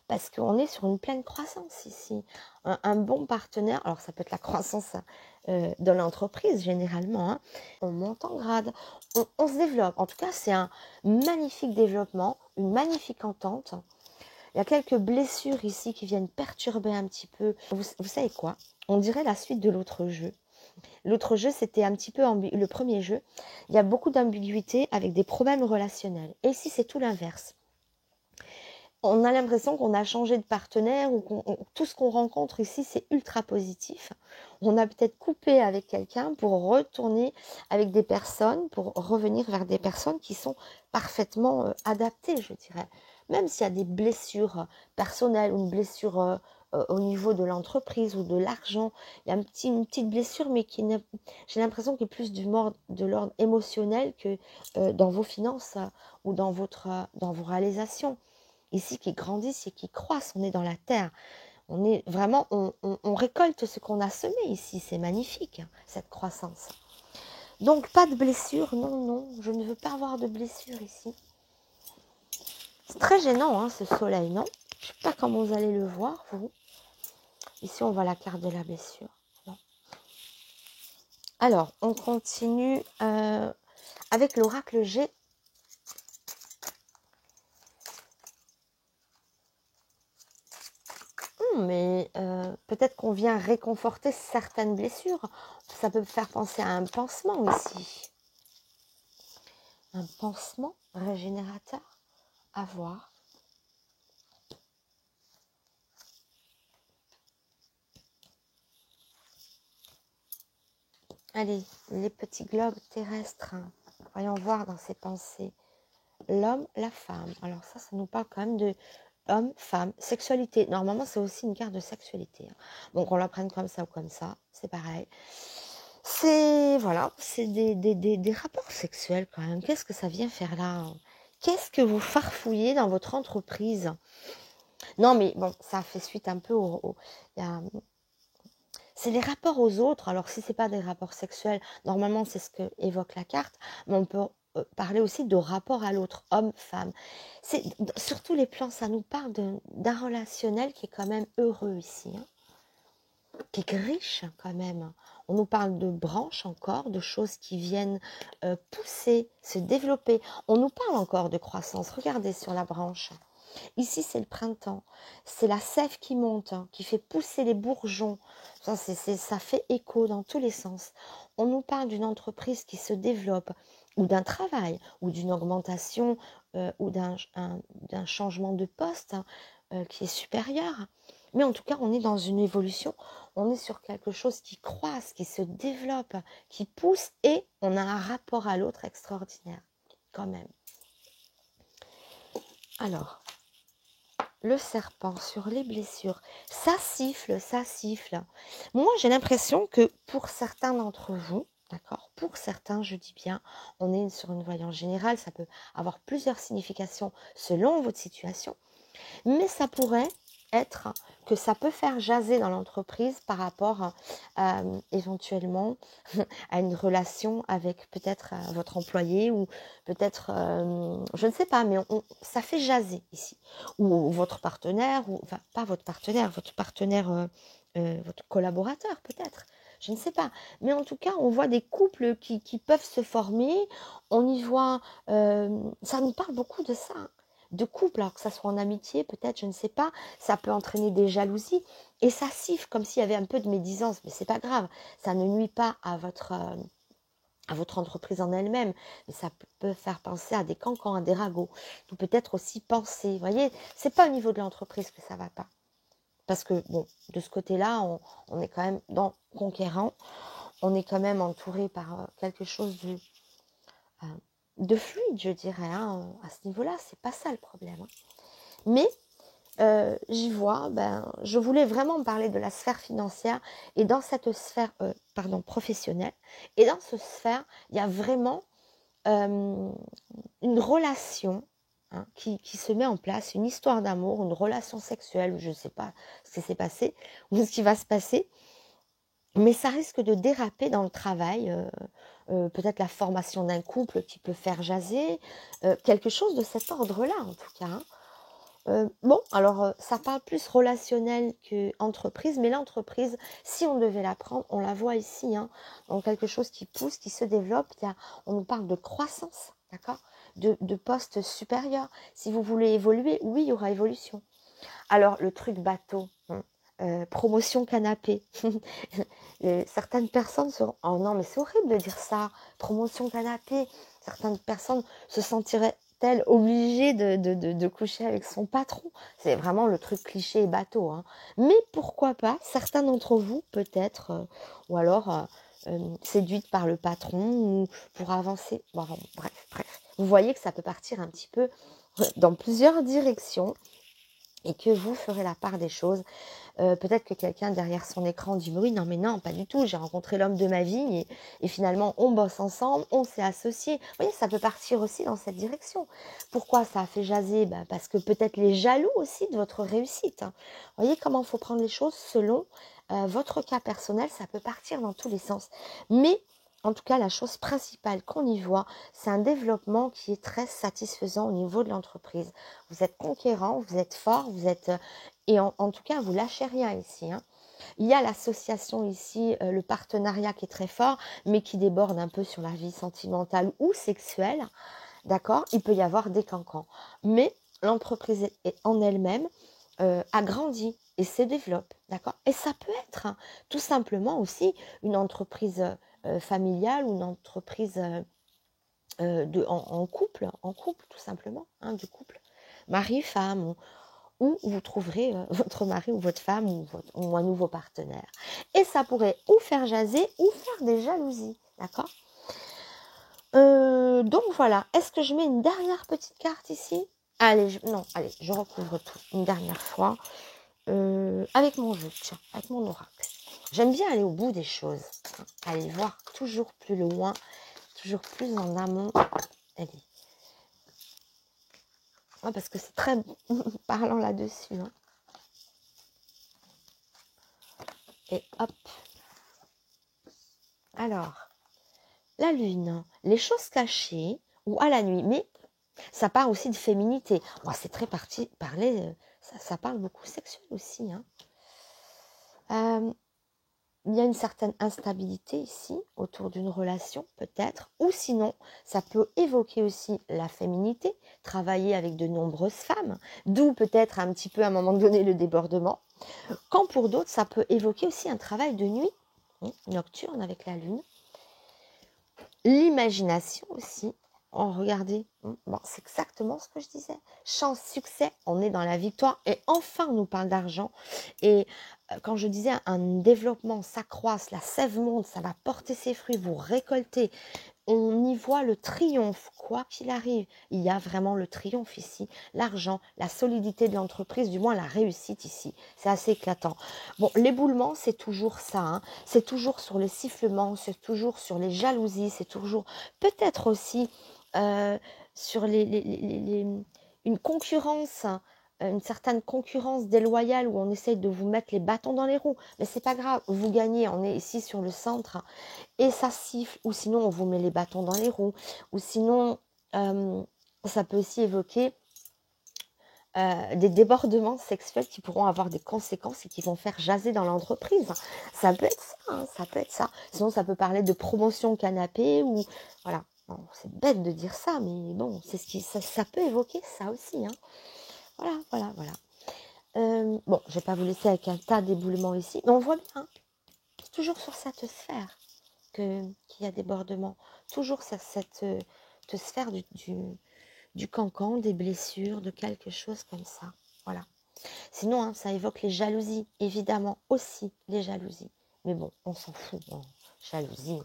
Parce qu'on est sur une pleine croissance ici. Un bon partenaire, alors ça peut être la croissance de l'entreprise généralement. Hein. On monte en grade, on se développe. En tout cas, c'est un magnifique développement, une magnifique entente. Il y a quelques blessures ici qui viennent perturber un petit peu. Vous savez quoi? On dirait la suite de l'autre jeu. L'autre jeu, c'était un petit peu le premier jeu. Il y a beaucoup d'ambiguïté avec des problèmes relationnels. Et ici, c'est tout l'inverse. On a l'impression qu'on a changé de partenaire ou tout ce qu'on rencontre ici, c'est ultra positif. On a peut-être coupé avec quelqu'un pour retourner avec des personnes, pour revenir vers des personnes qui sont parfaitement adaptées, je dirais. Même s'il y a des blessures personnelles ou une blessure au niveau de l'entreprise ou de l'argent, il y a une petite blessure, mais j'ai l'impression qu'il est plus de l'ordre émotionnel que dans vos finances ou dans vos réalisations. Ici, qui grandissent et qui croissent, on est dans la terre. On est vraiment, on récolte ce qu'on a semé ici. C'est magnifique, hein, cette croissance. Donc, pas de blessure. Non, non, je ne veux pas avoir de blessure ici. C'est très gênant, hein, ce soleil, non? Je ne sais pas comment vous allez le voir, vous. Ici, on voit la carte de la blessure. Non. Alors, on continue avec l'oracle G. Mais peut-être qu'on vient réconforter certaines blessures. Ça peut faire penser à un pansement ici. Un pansement régénérateur à voir. Allez, les petits globes terrestres. Hein. Voyons voir dans ces pensées. L'homme, la femme. Alors ça nous parle quand même de homme, femme, sexualité. Normalement, c'est aussi une carte de sexualité. Hein. Donc, on la prenne comme ça ou comme ça. C'est pareil. C'est, voilà, c'est des rapports sexuels quand même. Qu'est-ce que ça vient faire là? Qu'est-ce que vous farfouillez dans votre entreprise? Non, mais bon, ça fait suite un peu c'est les rapports aux autres. Alors, si ce n'est pas des rapports sexuels, normalement, c'est ce que évoque la carte. Mais on peut parler aussi de rapport à l'autre, homme, femme. Sur tous les plans, ça nous parle d'un relationnel qui est quand même heureux ici. Hein, qui est riche quand même. On nous parle de branches encore, de choses qui viennent pousser, se développer. On nous parle encore de croissance. Regardez sur la branche. Ici, c'est le printemps. C'est la sève qui monte, hein, qui fait pousser les bourgeons. Ça fait écho dans tous les sens. On nous parle d'une entreprise qui se développe, ou d'un travail, ou d'une augmentation, ou d'un changement de poste hein, qui est supérieur. Mais en tout cas, on est dans une évolution. On est sur quelque chose qui croisse, qui se développe, qui pousse, et on a un rapport à l'autre extraordinaire, quand même. Alors, le serpent sur les blessures, ça siffle, ça siffle. Moi, j'ai l'impression que pour certains d'entre vous, d'accord, pour certains, je dis bien, on est sur une voyance générale, ça peut avoir plusieurs significations selon votre situation, mais ça pourrait être que ça peut faire jaser dans l'entreprise par rapport éventuellement à une relation avec peut-être votre employé ou peut-être, je ne sais pas, mais ça fait jaser ici. Ou votre partenaire, ou enfin pas votre partenaire, votre collaborateur peut-être. Je ne sais pas. Mais en tout cas, on voit des couples qui peuvent se former. On y voit, ça nous parle beaucoup de ça, hein, de couple, alors que ça soit en amitié, peut-être, je ne sais pas, ça peut entraîner des jalousies, et ça siffle comme s'il y avait un peu de médisance, mais c'est pas grave, ça ne nuit pas à votre entreprise en elle-même, mais ça peut faire penser à des cancans, à des ragots, ou peut-être aussi penser, vous voyez, c'est pas au niveau de l'entreprise que ça va pas, parce que, bon, de ce côté-là, on est quand même dans conquérant, on est quand même entouré par quelque chose de fluide, je dirais, hein, à ce niveau-là, c'est pas ça le problème, hein. Mais j'y vois, je voulais vraiment parler de la sphère financière et dans cette sphère, professionnelle. Et dans cette sphère, il y a vraiment une relation, hein, qui se met en place, une histoire d'amour, une relation sexuelle, ou je ne sais pas ce qui s'est passé ou ce qui va se passer. Mais ça risque de déraper dans le travail, peut-être la formation d'un couple qui peut faire jaser, quelque chose de cet ordre-là en tout cas, hein. Bon, alors ça parle plus relationnel qu'entreprise, mais l'entreprise, si on devait la prendre, on la voit ici, hein, dans quelque chose qui pousse, qui se développe. On nous parle de croissance, d'accord, de postes supérieurs. Si vous voulez évoluer, oui, il y aura évolution. Alors, le truc bateau, hein, promotion canapé. Certaines personnes seront... Oh non, mais c'est horrible de dire ça, promotion canapé. Certaines personnes se sentiraient-elles obligées de coucher avec son patron. C'est vraiment le truc cliché et bateau, hein. Mais pourquoi pas, certains d'entre vous, peut-être, ou alors séduites par le patron, ou pour avancer. Bon, bref. Vous voyez que ça peut partir un petit peu dans plusieurs directions, et que vous ferez la part des choses. Peut-être que quelqu'un derrière son écran dit oui, non mais non, pas du tout, j'ai rencontré l'homme de ma vie et finalement on bosse ensemble, on s'est associés. Vous voyez, ça peut partir aussi dans cette direction. Pourquoi ça a fait jaser? Parce que peut-être les jaloux aussi de votre réussite, hein. Vous voyez comment il faut prendre les choses selon votre cas personnel, ça peut partir dans tous les sens. Mais en tout cas, la chose principale qu'on y voit, c'est un développement qui est très satisfaisant au niveau de l'entreprise. Vous êtes conquérant, vous êtes fort, vous êtes... et en tout cas, vous lâchez rien ici, hein. Il y a l'association ici, le partenariat qui est très fort, mais qui déborde un peu sur la vie sentimentale ou sexuelle. D'accord? Il peut y avoir des cancans. Mais l'entreprise en elle-même a grandi et se développe. D'accord? Et ça peut être, hein, tout simplement aussi une entreprise familiale ou une entreprise en couple tout simplement, hein, du couple. Mari-femme, où vous trouverez votre mari ou votre femme ou un nouveau partenaire. Et ça pourrait ou faire jaser ou faire des jalousies. D'accord? Donc voilà. Est-ce que je mets une dernière petite carte ici? Allez, je recouvre tout une dernière fois. Avec mon jeu, tiens, avec mon oracle. J'aime bien aller au bout des choses. Aller voir toujours plus loin, toujours plus en amont. Allez. Ah, parce que c'est très parlant là-dessus, hein. Et hop. Alors, la lune, les choses cachées ou à la nuit, mais ça parle aussi de féminité. Oh, c'est très parler, ça parle beaucoup sexuel aussi, hein. Il y a une certaine instabilité ici autour d'une relation peut-être, ou sinon ça peut évoquer aussi la féminité, travailler avec de nombreuses femmes, d'où peut-être un petit peu à un moment donné le débordement, quand pour d'autres ça peut évoquer aussi un travail de nuit, nocturne avec la lune, l'imagination aussi. Oh, regardez, bon, c'est exactement ce que je disais. Chance, succès, on est dans la victoire. Et enfin, on nous parle d'argent. Et quand je disais un développement s'accroisse, la sève monte, ça va porter ses fruits, vous récoltez on y voit le triomphe, quoi qu'il arrive. Il y a vraiment le triomphe ici, l'argent, la solidité de l'entreprise, du moins la réussite ici. C'est assez éclatant. Bon, l'éboulement, c'est toujours ça. Hein. C'est toujours sur le sifflement, c'est toujours sur les jalousies, c'est toujours peut-être aussi sur une concurrence, une certaine concurrence déloyale où on essaye de vous mettre les bâtons dans les roues. Mais c'est pas grave, vous gagnez, on est ici sur le centre et ça siffle, ou sinon on vous met les bâtons dans les roues, ou sinon ça peut aussi évoquer des débordements sexuels qui pourront avoir des conséquences et qui vont faire jaser dans l'entreprise. Ça peut être ça, hein, ça peut être ça. Sinon ça peut parler de promotion canapé ou voilà. Bon, c'est bête de dire ça, mais bon, c'est ce qui ça peut évoquer ça aussi. Hein. Voilà. Bon, je vais pas vous laisser avec un tas d'éboulements ici, mais on voit bien, hein, c'est toujours sur cette sphère qu'il y a débordement. Toujours cette sphère du cancan, des blessures, de quelque chose comme ça. Voilà. Sinon, hein, ça évoque les jalousies, évidemment aussi les jalousies. Mais bon, on s'en fout, hein. Jalousie.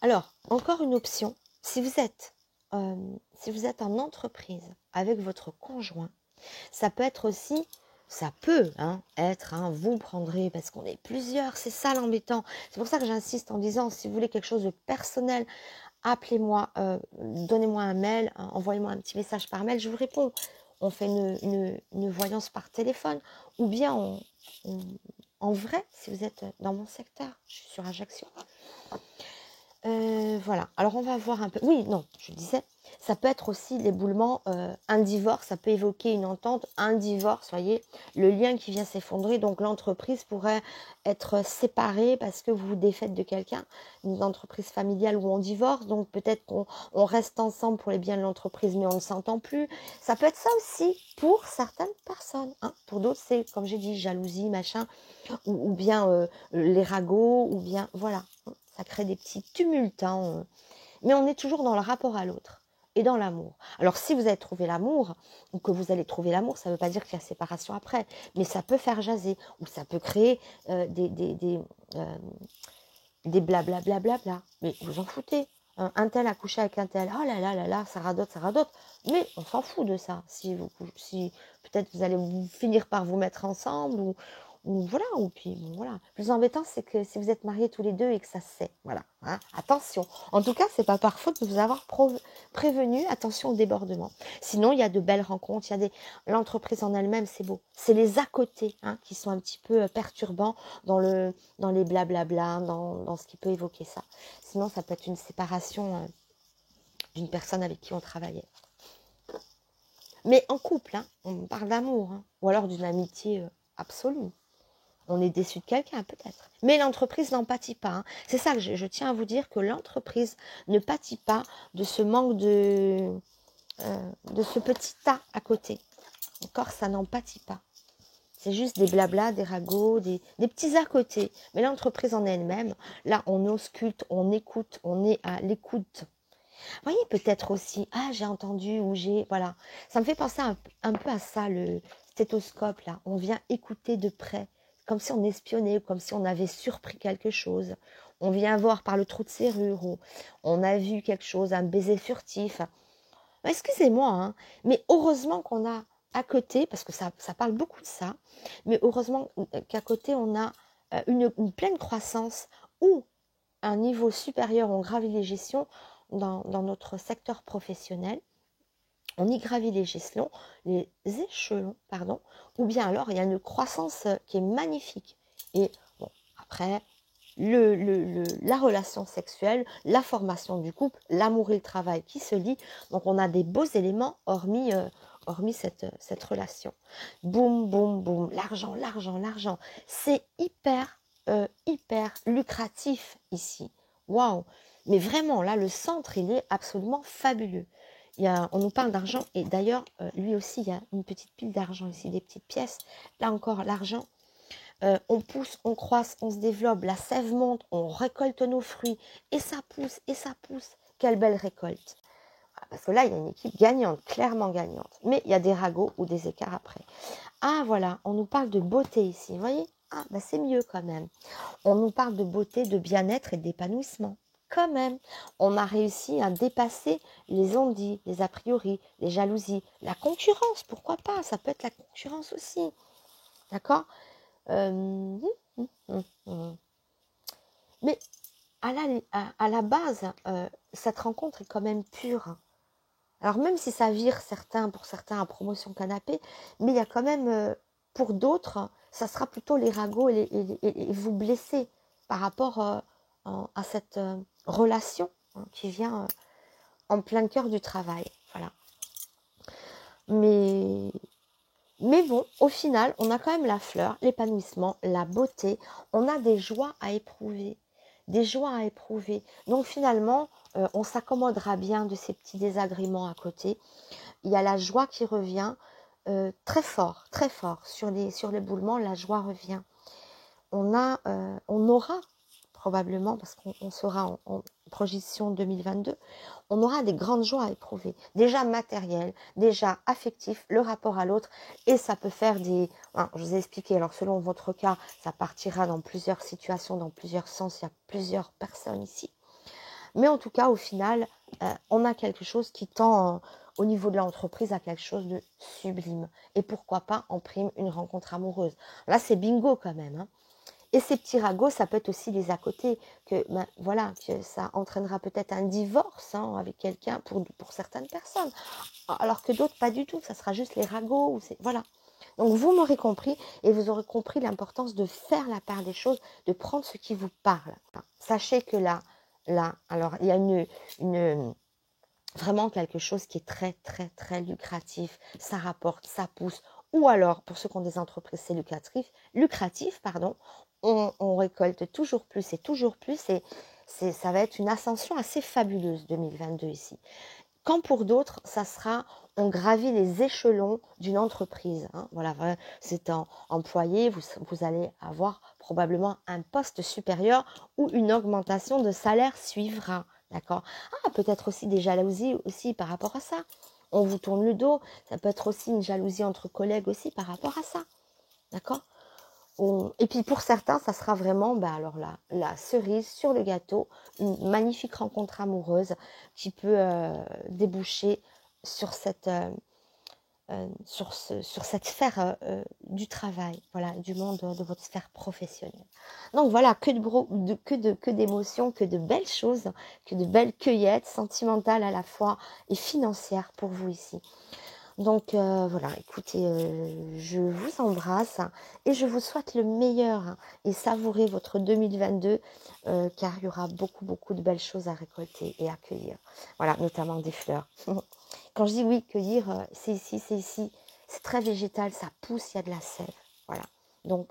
Alors, encore une option, si vous êtes en entreprise avec votre conjoint, ça peut être aussi, ça peut être, vous prendrez, parce qu'on est plusieurs, c'est ça l'embêtant. C'est pour ça que j'insiste en disant, si vous voulez quelque chose de personnel, appelez-moi, donnez-moi un mail, envoyez-moi un petit message par mail, je vous réponds. On fait une voyance par téléphone, ou bien en vrai, si vous êtes dans mon secteur, je suis sur Ajaccio. Voilà, alors on va voir un peu. Oui, non, je disais, ça peut être aussi l'éboulement, un divorce, ça peut évoquer une entente, un divorce, voyez, le lien qui vient s'effondrer, donc l'entreprise pourrait être séparée parce que vous vous défaites de quelqu'un, une entreprise familiale où on divorce, donc peut-être qu'on reste ensemble pour les biens de l'entreprise, mais on ne s'entend plus. Ça peut être ça aussi pour certaines personnes, hein. Pour d'autres, c'est, comme j'ai dit, jalousie, machin, ou bien les ragots, ou bien, voilà. Ça crée des petits tumultes, hein. Mais on est toujours dans le rapport à l'autre et dans l'amour. Alors si vous avez trouvé l'amour, ou que vous allez trouver l'amour, ça ne veut pas dire qu'il y a séparation après, mais ça peut faire jaser, ou ça peut créer des blablabla. Mais vous en foutez. Un tel a couché avec un tel, oh là là là là, ça radote, mais on s'en fout de ça. Si peut-être vous allez finir par vous mettre ensemble, ou voilà, ou puis bon, voilà. Le plus embêtant, c'est que si vous êtes mariés tous les deux et que ça se sait, voilà, hein, attention. En tout cas, c'est pas par faute de vous avoir prévenu, attention au débordement. Sinon, il y a de belles rencontres, l'entreprise en elle-même, c'est beau. C'est les à côté qui sont un petit peu perturbants dans les blablabla, dans ce qui peut évoquer ça. Sinon, ça peut être une séparation d'une personne avec qui on travaillait. Mais en couple, on parle d'amour, ou alors d'une amitié absolue. On est déçu de quelqu'un, peut-être. Mais l'entreprise n'en pâtit pas. C'est ça que je tiens à vous dire, que l'entreprise ne pâtit pas de ce manque de ce petit tas à côté. D'accord, ça n'en pâtit pas. C'est juste des blablas, des ragots, des petits à côté. Mais l'entreprise en elle-même, là, on ausculte, on écoute, on est à l'écoute. Vous voyez, peut-être aussi, j'ai entendu, ou voilà. Ça me fait penser un peu à ça, le stéthoscope, là. On vient écouter de près, comme si on espionnait, comme si on avait surpris quelque chose. On vient voir par le trou de serrure, ou on a vu quelque chose, un baiser furtif. Excusez-moi, mais heureusement qu'on a à côté, parce que ça parle beaucoup de ça, mais heureusement qu'à côté, on a une pleine croissance ou un niveau supérieur, on gravit les gestions dans notre secteur professionnel. On y gravit les échelons, ou bien alors il y a une croissance qui est magnifique. Et bon, après, la relation sexuelle, la formation du couple, l'amour et le travail qui se lient. Donc on a des beaux éléments hormis cette relation. Boum, boum, boum, l'argent. C'est hyper lucratif ici. Waouh! Mais vraiment, là, le centre, il est absolument fabuleux. On nous parle d'argent, et d'ailleurs, lui aussi, il y a une petite pile d'argent ici, des petites pièces. Là encore, l'argent. On pousse, on croisse, on se développe, la sève monte, on récolte nos fruits, et ça pousse. Quelle belle récolte. parce que là, il y a une équipe gagnante, clairement gagnante. Mais il y a des ragots ou des écarts après. Ah, voilà, on nous parle de beauté ici, vous voyez? Ah, bah c'est mieux quand même. On nous parle de beauté, de bien-être et d'épanouissement. Quand même, on a réussi à dépasser les on-dit, les a priori, les jalousies, la concurrence, pourquoi pas? Ça peut être la concurrence aussi, d'accord? Hum, hum. Mais à la base, cette rencontre est quand même pure. Alors même si ça vire pour certains à promotion canapé, mais il y a quand même, pour d'autres, ça sera plutôt les ragots et vous blesser par rapport à cette relation qui vient en plein cœur du travail. Voilà. Mais, mais bon, au final, on a quand même la fleur, l'épanouissement, la beauté. On a des joies à éprouver. Des joies à éprouver. Donc finalement, on s'accommodera bien de ces petits désagréments à côté. Il y a la joie qui revient très fort, très fort. Sur l'éboulement, la joie revient. On aura probablement, parce qu'on sera en projection 2022, on aura des grandes joies à éprouver. Déjà matérielles, déjà affectifs, le rapport à l'autre. Et ça peut faire je vous ai expliqué, alors selon votre cas, ça partira dans plusieurs situations, dans plusieurs sens. Il y a plusieurs personnes ici. Mais en tout cas, au final, on a quelque chose qui tend au niveau de l'entreprise à quelque chose de sublime. Et pourquoi pas en prime une rencontre amoureuse. Là, c'est bingo quand même. Hein. Et ces petits ragots, ça peut être aussi des à côté, que ça entraînera peut-être un divorce avec quelqu'un pour certaines personnes. Alors que d'autres, pas du tout. Ça sera juste les ragots. Voilà. Donc vous m'aurez compris et vous aurez compris l'importance de faire la part des choses, de prendre ce qui vous parle. Sachez que là, alors il y a vraiment quelque chose qui est très, très, très lucratif. Ça rapporte, ça pousse. Ou alors, pour ceux qui ont des entreprises, c'est lucratif, pardon. On récolte toujours plus et toujours plus. Et ça va être une ascension assez fabuleuse 2022 ici. Quand pour d'autres, ça sera, on gravit les échelons d'une entreprise. Hein. Voilà, c'est un employé, vous allez avoir probablement un poste supérieur ou une augmentation de salaire suivra. D'accord? Ah, peut-être aussi des jalousies aussi par rapport à ça. On vous tourne le dos. Ça peut être aussi une jalousie entre collègues aussi par rapport à ça. D'accord? Et puis pour certains, ça sera vraiment alors la cerise sur le gâteau, une magnifique rencontre amoureuse qui peut déboucher sur cette, sur cette sphère du travail, voilà, du monde de votre sphère professionnelle. Donc voilà, que d'émotions, que de belles choses, que de belles cueillettes sentimentales à la fois et financières pour vous ici. Donc voilà, écoutez, je vous embrasse et je vous souhaite le meilleur et savourez votre 2022 car il y aura beaucoup, beaucoup de belles choses à récolter et à cueillir. Voilà, notamment des fleurs. Quand je dis oui, cueillir, c'est ici, c'est très végétal, ça pousse, il y a de la sève. Voilà, donc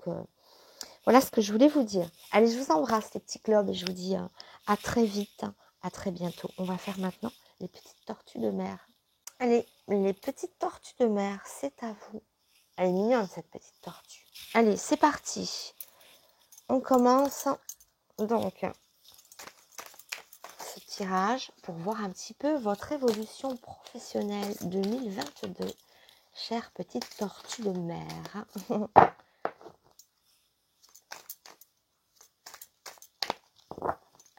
voilà ce que je voulais vous dire. Allez, je vous embrasse les petits globes et je vous dis à très vite, à très bientôt. On va faire maintenant les petites tortues de mer. Allez, les petites tortues de mer, c'est à vous. Elle est mignonne, cette petite tortue. Allez, c'est parti. On commence donc ce tirage pour voir un petit peu votre évolution professionnelle 2022. Chère petite tortue de mer.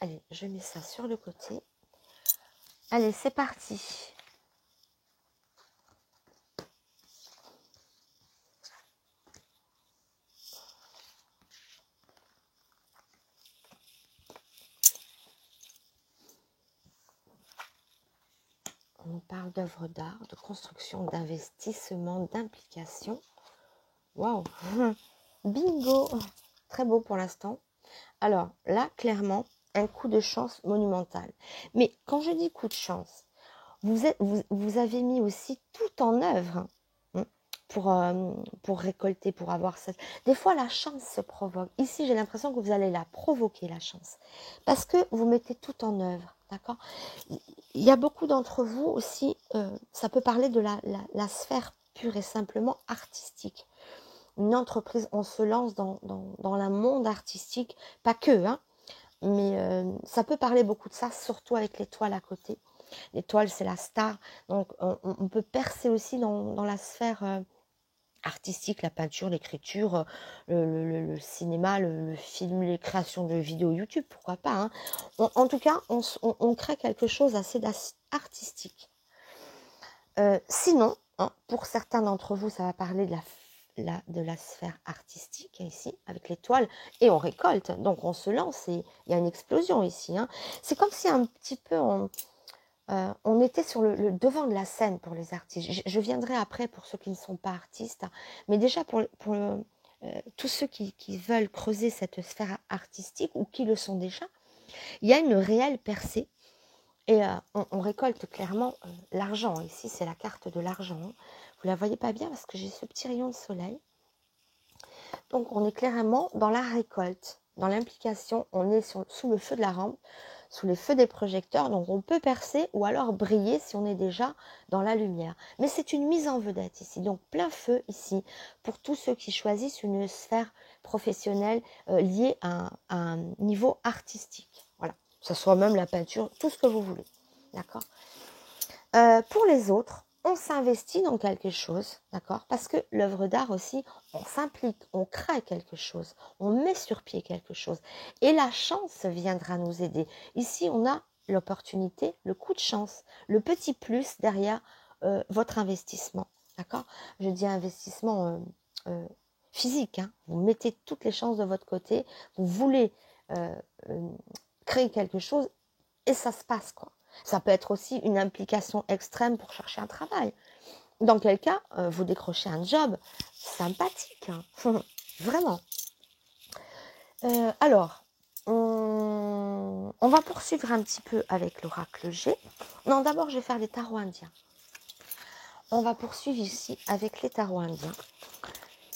Allez, je mets ça sur le côté. Allez, c'est parti. On nous parle d'œuvres d'art, de construction, d'investissement, d'implication. Waouh. Bingo. Très beau pour l'instant. Alors là, clairement, un coup de chance monumental. Mais quand je dis coup de chance, vous avez mis aussi tout en œuvre pour récolter, pour avoir ça. Des fois, la chance se provoque. Ici, j'ai l'impression que vous allez la provoquer, la chance. Parce que vous mettez tout en œuvre. D'accord? Il y a beaucoup d'entre vous aussi, ça peut parler de la sphère pure et simplement artistique. Une entreprise, on se lance dans le monde artistique, pas que, hein, mais ça peut parler beaucoup de ça, surtout avec les toiles à côté. L'étoile, c'est la star. Donc, on peut percer aussi dans la sphère artistique, la peinture, l'écriture, le cinéma, le film, les créations de vidéos YouTube, pourquoi pas. Hein. En tout cas, on crée quelque chose assez artistique. Sinon, hein, pour certains d'entre vous, ça va parler de la sphère artistique ici, avec l'étoile, et on récolte, donc on se lance, et il y a une explosion ici. Hein. C'est comme si un petit peu on était sur le devant de la scène pour les artistes. Je viendrai après pour ceux qui ne sont pas artistes, hein, mais déjà pour tous ceux qui veulent creuser cette sphère artistique ou qui le sont déjà, il y a une réelle percée. Et on récolte clairement l'argent. Ici, c'est la carte de l'argent. Vous ne la voyez pas bien parce que j'ai ce petit rayon de soleil. Donc, on est clairement dans la récolte, dans l'implication. On est sous le feu de la rampe, sous les feux des projecteurs. Donc, on peut percer ou alors briller si on est déjà dans la lumière. Mais c'est une mise en vedette ici. Donc, plein feu ici pour tous ceux qui choisissent une sphère professionnelle liée à un niveau artistique. Voilà. Que ce soit même la peinture, tout ce que vous voulez. D'accord. Pour les autres, on s'investit dans quelque chose, d'accord. Parce que l'œuvre d'art aussi, on s'implique, on crée quelque chose, on met sur pied quelque chose. Et la chance viendra nous aider. Ici, on a l'opportunité, le coup de chance, le petit plus derrière votre investissement, d'accord. Je dis investissement physique, hein. Vous mettez toutes les chances de votre côté, vous voulez créer quelque chose et ça se passe, quoi. Ça peut être aussi une implication extrême pour chercher un travail. Dans quel cas, vous décrochez un job sympathique, hein. Vraiment. Alors, on va poursuivre un petit peu avec l'oracle G. Non, d'abord, je vais faire les tarots indiens. On va poursuivre ici avec les tarots indiens.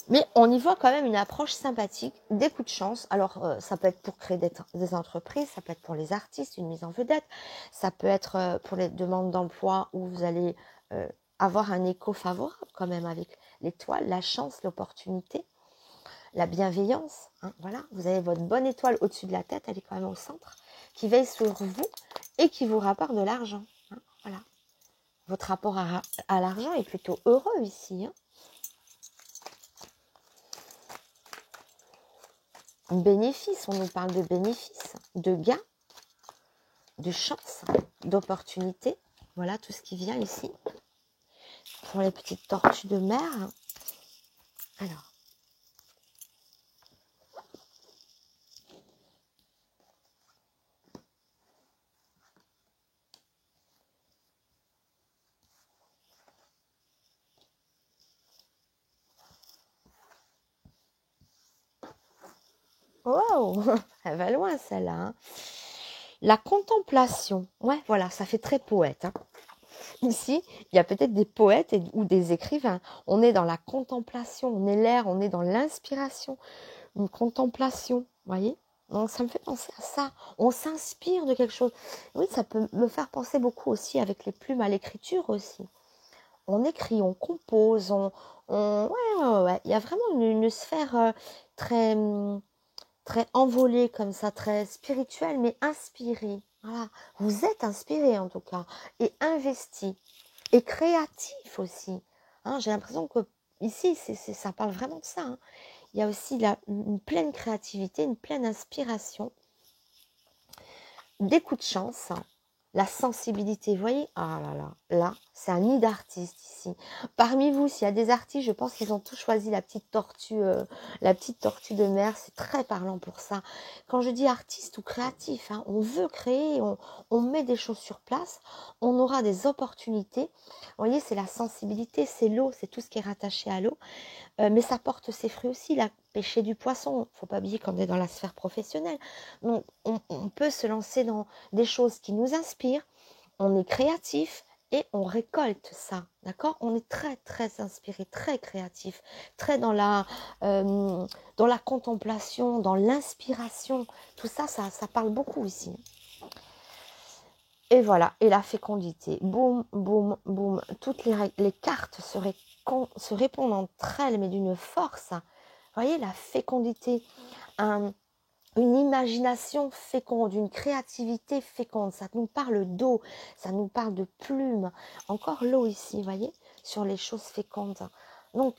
Mais on y voit quand même une approche sympathique, des coups de chance. Alors, ça peut être pour créer des entreprises, ça peut être pour les artistes, une mise en vedette, ça peut être pour les demandes d'emploi où vous allez avoir un écho favorable quand même avec l'étoile, la chance, l'opportunité, la bienveillance. Hein, voilà, vous avez votre bonne étoile au-dessus de la tête, elle est quand même au centre, qui veille sur vous et qui vous rapporte de l'argent. Hein, voilà. Votre rapport à l'argent est plutôt heureux ici, hein. Bénéfice, on nous parle de bénéfices, de gains, de chance, d'opportunités. Voilà tout ce qui vient ici. Pour les petites tortues de mer. Alors. Wow, elle va loin celle-là. Hein. La contemplation. Ouais, voilà, ça fait très poète. Hein. Ici, il y a peut-être des poètes ou des écrivains. On est dans la contemplation, on est l'air, on est dans l'inspiration. Une contemplation, vous voyez. Donc, ça me fait penser à ça. On s'inspire de quelque chose. Oui, ça peut me faire penser beaucoup aussi avec les plumes à l'écriture aussi. On écrit, on compose, ouais. Il y a vraiment une sphère très, très envolée comme ça, très spirituelle, mais inspirée. Voilà. Vous êtes inspiré en tout cas, et investi, et créatif aussi. Hein, j'ai l'impression que ici, ça parle vraiment de ça. Hein. Il y a aussi une pleine créativité, une pleine inspiration, des coups de chance, la sensibilité. Vous voyez, ah là, c'est un nid d'artistes ici. Parmi vous, s'il y a des artistes, je pense qu'ils ont tous choisi la petite tortue de mer. C'est très parlant pour ça. Quand je dis artiste ou créatif, hein, on veut créer, on met des choses sur place, on aura des opportunités. Vous voyez, c'est la sensibilité, c'est l'eau, c'est tout ce qui est rattaché à l'eau. Mais ça porte ses fruits aussi, la pêcher du poisson. Il ne faut pas oublier qu'on est dans la sphère professionnelle. Donc, on peut se lancer dans des choses qui nous inspirent. On est créatif et on récolte ça. D'accord. On est très, très inspiré, très créatif, très dans la contemplation, dans l'inspiration. Tout ça, ça parle beaucoup ici. Et voilà, et la fécondité. Boum, boum, boum. Toutes les cartes se répondent entre elles, mais d'une force. Vous voyez, la fécondité. une imagination féconde, une créativité féconde. Ça nous parle d'eau, ça nous parle de plumes. Encore l'eau ici, vous voyez, sur les choses fécondes. Donc,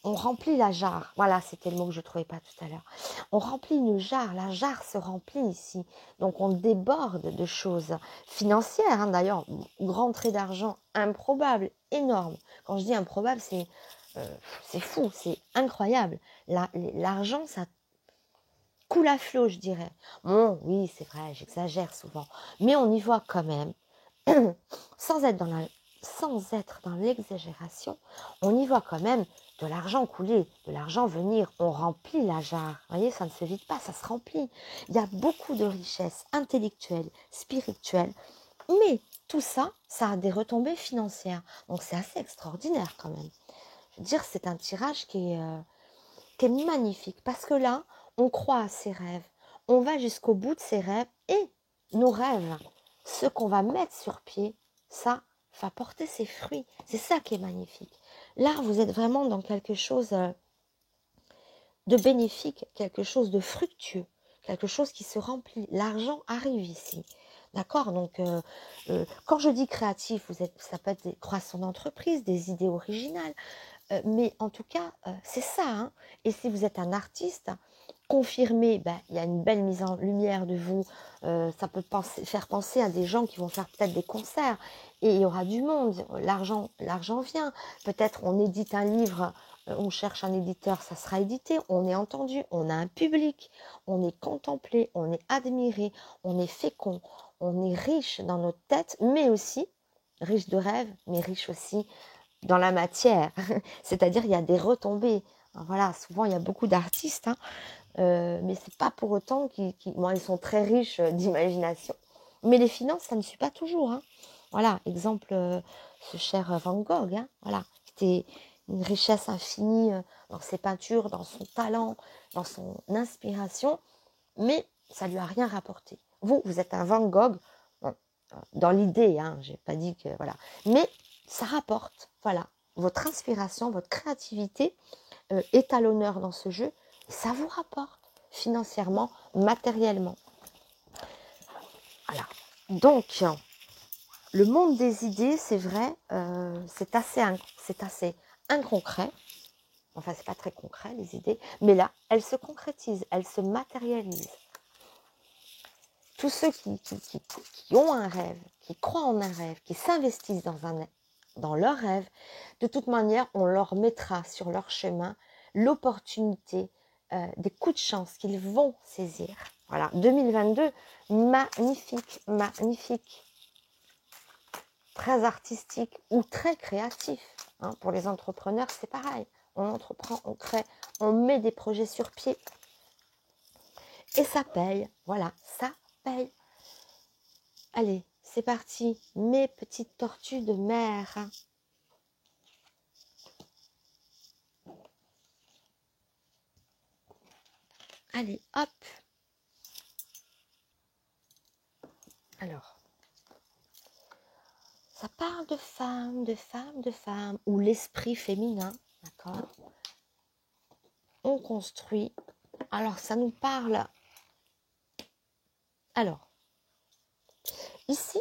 on remplit la jarre. Voilà, c'était le mot que je ne trouvais pas tout à l'heure. On remplit une jarre, la jarre se remplit ici. Donc, on déborde de choses financières. Hein, d'ailleurs, grand trait d'argent improbable, énorme. Quand je dis improbable, c'est fou, c'est incroyable. L'argent, ça coule à flot, je dirais. Bon, oui, c'est vrai, j'exagère souvent. Mais on y voit quand même, sans être dans l'exagération, on y voit quand même de l'argent couler, de l'argent venir. On remplit la jarre. Vous voyez, ça ne se vide pas, ça se remplit. Il y a beaucoup de richesses intellectuelles, spirituelles. Mais tout ça, ça a des retombées financières. Donc c'est assez extraordinaire quand même. Je veux dire, c'est un tirage qui est magnifique. Parce que là, on croit à ses rêves. On va jusqu'au bout de ses rêves. Et nos rêves, ce qu'on va mettre sur pied, ça va porter ses fruits. C'est ça qui est magnifique. Là, vous êtes vraiment dans quelque chose de bénéfique, quelque chose de fructueux, quelque chose qui se remplit. L'argent arrive ici. D'accord. Donc, quand je dis créatif, ça peut être des croissants d'entreprise, des idées originales. Mais en tout cas, c'est ça. Hein. Et si vous êtes un artiste, confirmé, ben, il y a une belle mise en lumière de vous. Ça peut faire penser à des gens qui vont faire peut-être des concerts. Et il y aura du monde. L'argent vient. Peut-être on édite un livre, on cherche un éditeur, ça sera édité. On est entendu, on a un public. On est contemplé, on est admiré, on est fécond. On est riche dans notre tête, mais aussi riche de rêves, mais riche aussi dans la matière, c'est-à-dire il y a des retombées. Voilà, souvent il y a beaucoup d'artistes, hein, mais c'est pas pour autant bon, ils sont très riches d'imagination. Mais les finances, ça ne suit pas toujours. Hein. Voilà, exemple, ce cher Van Gogh, hein, voilà, c'était une richesse infinie dans ses peintures, dans son talent, dans son inspiration, mais ça lui a rien rapporté. Vous êtes un Van Gogh, bon, dans l'idée, hein, j'ai pas dit que voilà, mais ça rapporte, voilà, votre inspiration, votre créativité est à l'honneur dans ce jeu, et ça vous rapporte financièrement, matériellement. Voilà. Donc, le monde des idées, c'est vrai, c'est assez inconcret. Enfin, c'est pas très concret les idées, mais là, elles se concrétisent, elles se matérialisent. Tous ceux qui ont un rêve, qui croient en un rêve, qui s'investissent dans leur rêve, de toute manière, on leur mettra sur leur chemin l'opportunité, des coups de chance qu'ils vont saisir. Voilà, 2022, magnifique, magnifique, très artistique ou très créatif. Hein. Pour les entrepreneurs, c'est pareil. On entreprend, on crée, on met des projets sur pied. Et ça paye, voilà, ça paye. Allez, c'est parti, mes petites tortues de mer. Allez, hop. Alors, ça parle de femmes, de femmes, de femmes, ou l'esprit féminin, d'accord. On construit. Alors, ça nous parle. Alors, ici,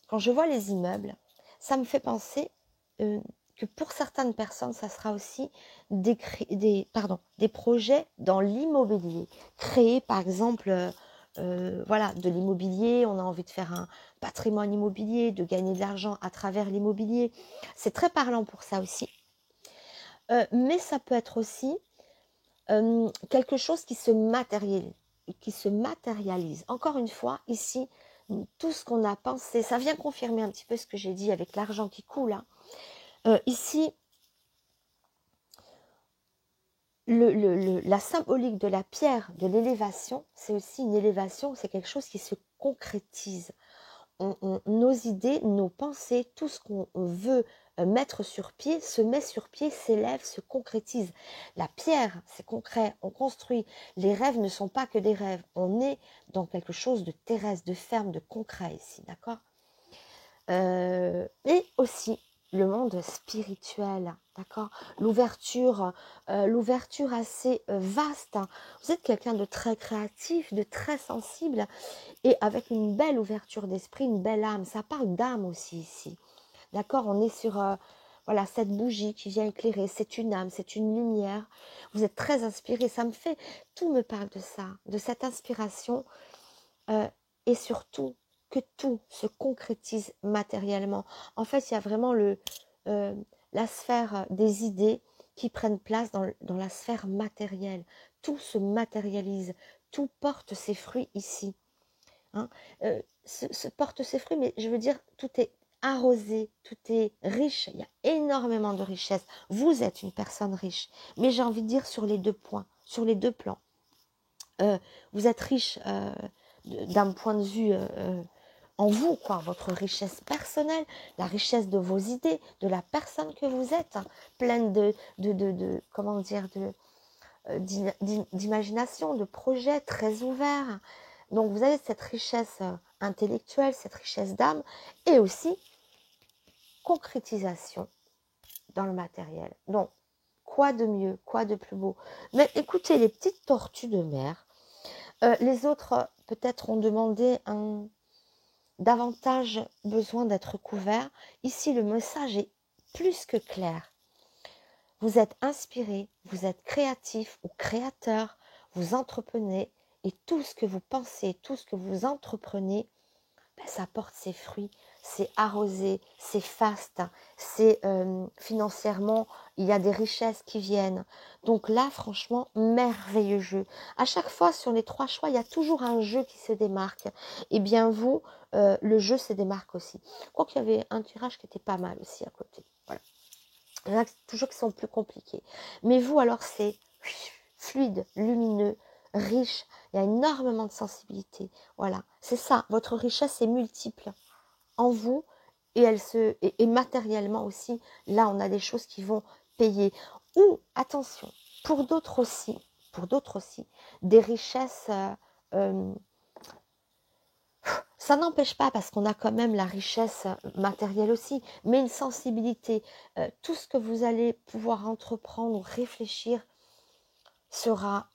quand je vois les immeubles, ça me fait penser que pour certaines personnes, ça sera aussi des projets dans l'immobilier. Créer, par exemple, voilà, de l'immobilier, on a envie de faire un patrimoine immobilier, de gagner de l'argent à travers l'immobilier. C'est très parlant pour ça aussi. Mais ça peut être aussi quelque chose qui se matérialise. Encore une fois, ici, tout ce qu'on a pensé, ça vient confirmer un petit peu ce que j'ai dit avec l'argent qui coule. Hein. Ici, la symbolique de la pierre, de l'élévation, c'est aussi une élévation, c'est quelque chose qui se concrétise. Nos idées, nos pensées, tout ce qu'on veut mettre sur pied, se met sur pied, s'élève, se concrétise. La pierre, c'est concret, on construit. Les rêves ne sont pas que des rêves. On est dans quelque chose de terrestre, de ferme, de concret ici, d'accord. Et aussi le monde spirituel. D'accord? L'ouverture assez vaste. Hein. Vous êtes quelqu'un de très créatif, de très sensible et avec une belle ouverture d'esprit, une belle âme. Ça parle d'âme aussi ici. D'accord? On est sur voilà, cette bougie qui vient éclairer. C'est une âme, c'est une lumière. Vous êtes très inspiré. Tout me parle de ça, de cette inspiration euh, et surtout que tout se concrétise matériellement. En fait, il y a vraiment euh, la sphère des idées qui prennent place dans la sphère matérielle. Tout se matérialise, tout porte ses fruits ici. Hein. Porte ses fruits, mais je veux dire, tout est arrosé, tout est riche, il y a énormément de richesse. Vous êtes une personne riche, mais j'ai envie de dire sur les deux points, sur les deux plans. Vous êtes riche d'un point de vue en vous, quoi, votre richesse personnelle, la richesse de vos idées, de la personne que vous êtes, hein, pleine comment dire, d'imagination, de projets très ouverts. Donc vous avez cette richesse intellectuelle, cette richesse d'âme, et aussi concrétisation dans le matériel. Donc, quoi de mieux, quoi de plus beau? Mais écoutez, les petites tortues de mer, les autres peut-être ont demandé davantage besoin d'être couverts. Ici, le message est plus que clair. Vous êtes inspiré, vous êtes créatif ou créateur, vous entreprenez et tout ce que vous pensez, tout ce que vous entreprenez, ben, ça porte ses fruits, c'est arrosé, c'est faste, c'est financièrement, il y a des richesses qui viennent. Donc là, franchement, merveilleux jeu. À chaque fois, sur les 3 choix, il y a toujours un jeu qui se démarque. Et bien vous, le jeu se démarque aussi. Quoi qu'il y avait un tirage qui était pas mal aussi à côté. Voilà. Il y en a toujours qui sont plus compliqués. Mais vous, alors, c'est fluide, lumineux, riche. Il y a énormément de sensibilité. Voilà, c'est ça. Votre richesse est multiple en vous et et matériellement aussi. Là, on a des choses qui vont payer. Ou, attention, pour d'autres aussi, des richesses... ça n'empêche pas, parce qu'on a quand même la richesse matérielle aussi, mais une sensibilité. Tout ce que vous allez pouvoir entreprendre ou réfléchir sera,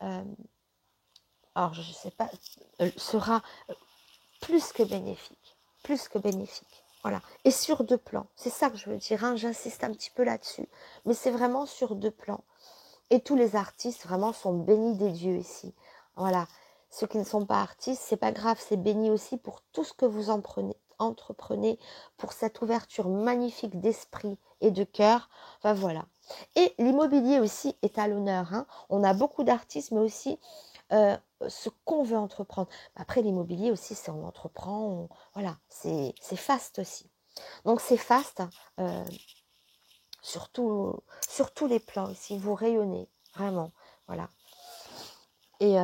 alors je ne sais pas, sera plus que bénéfique. Plus que bénéfique. Voilà. Et sur 2 plans. C'est ça que je veux dire. Hein, j'insiste un petit peu là-dessus. Mais c'est vraiment sur 2 plans. Et tous les artistes vraiment sont bénis des dieux ici. Voilà. Ceux qui ne sont pas artistes, c'est pas grave, c'est béni aussi pour tout ce que vous entreprenez, pour cette ouverture magnifique d'esprit et de cœur. Enfin voilà. Et l'immobilier aussi est à l'honneur. Hein. On a beaucoup d'artistes, mais aussi ce qu'on veut entreprendre. Après, l'immobilier aussi, c'est on entreprend, voilà, c'est faste aussi. Donc c'est faste, sur tous les plans ici, vous rayonnez, vraiment, voilà. Et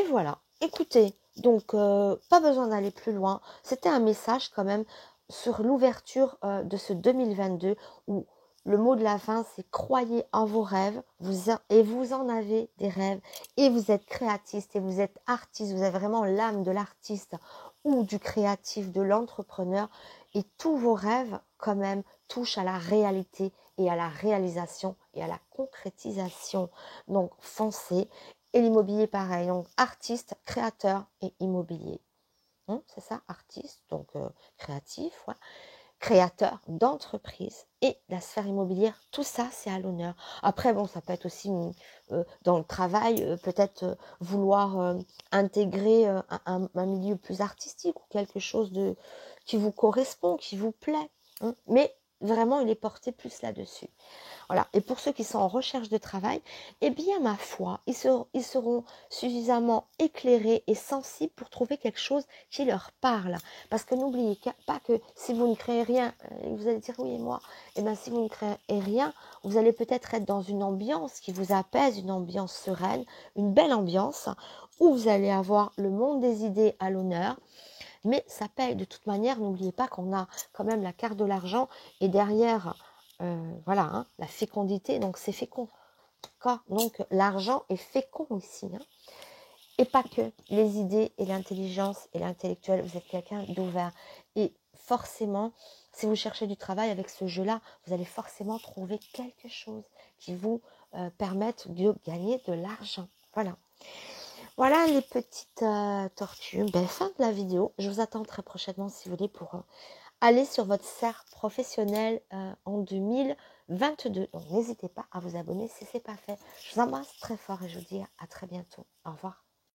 voilà, écoutez, donc pas besoin d'aller plus loin, c'était un message quand même sur l'ouverture de ce 2022 où le mot de la fin c'est croyez en vos rêves et vous en avez des rêves et vous êtes créatiste et vous êtes artiste, vous avez vraiment l'âme de l'artiste ou du créatif, de l'entrepreneur et tous vos rêves quand même touchent à la réalité et à la réalisation et à la concrétisation. Donc foncez. Et l'immobilier pareil, donc artiste, créateur et immobilier. C'est ça, artiste, donc créatif, ouais. Créateur d'entreprise et la sphère immobilière, tout ça c'est à l'honneur. Après bon, ça peut être aussi dans le travail, peut-être vouloir intégrer un milieu plus artistique ou quelque chose qui vous correspond, qui vous plaît. Mais vraiment il est porté plus là-dessus. Voilà. Et pour ceux qui sont en recherche de travail, eh bien, ma foi, ils seront suffisamment éclairés et sensibles pour trouver quelque chose qui leur parle. Parce que n'oubliez pas que si vous ne créez rien, vous allez dire oui et moi, eh bien, si vous ne créez rien, vous allez peut-être être dans une ambiance qui vous apaise, une ambiance sereine, une belle ambiance, où vous allez avoir le monde des idées à l'honneur. Mais ça paye de toute manière, n'oubliez pas qu'on a quand même la carte de l'argent et derrière... voilà, hein, la fécondité, donc c'est fécond. Donc l'argent est fécond ici. Hein. Et pas que les idées et l'intelligence et l'intellectuel, vous êtes quelqu'un d'ouvert. Et forcément, si vous cherchez du travail avec ce jeu-là, vous allez forcément trouver quelque chose qui vous permette de gagner de l'argent. Voilà. Voilà les petites tortues. Ben, fin de la vidéo. Je vous attends très prochainement si vous voulez pour aller sur votre cercle professionnel en 2022. Donc n'hésitez pas à vous abonner si ce n'est pas fait. Je vous embrasse très fort et je vous dis à très bientôt. Au revoir.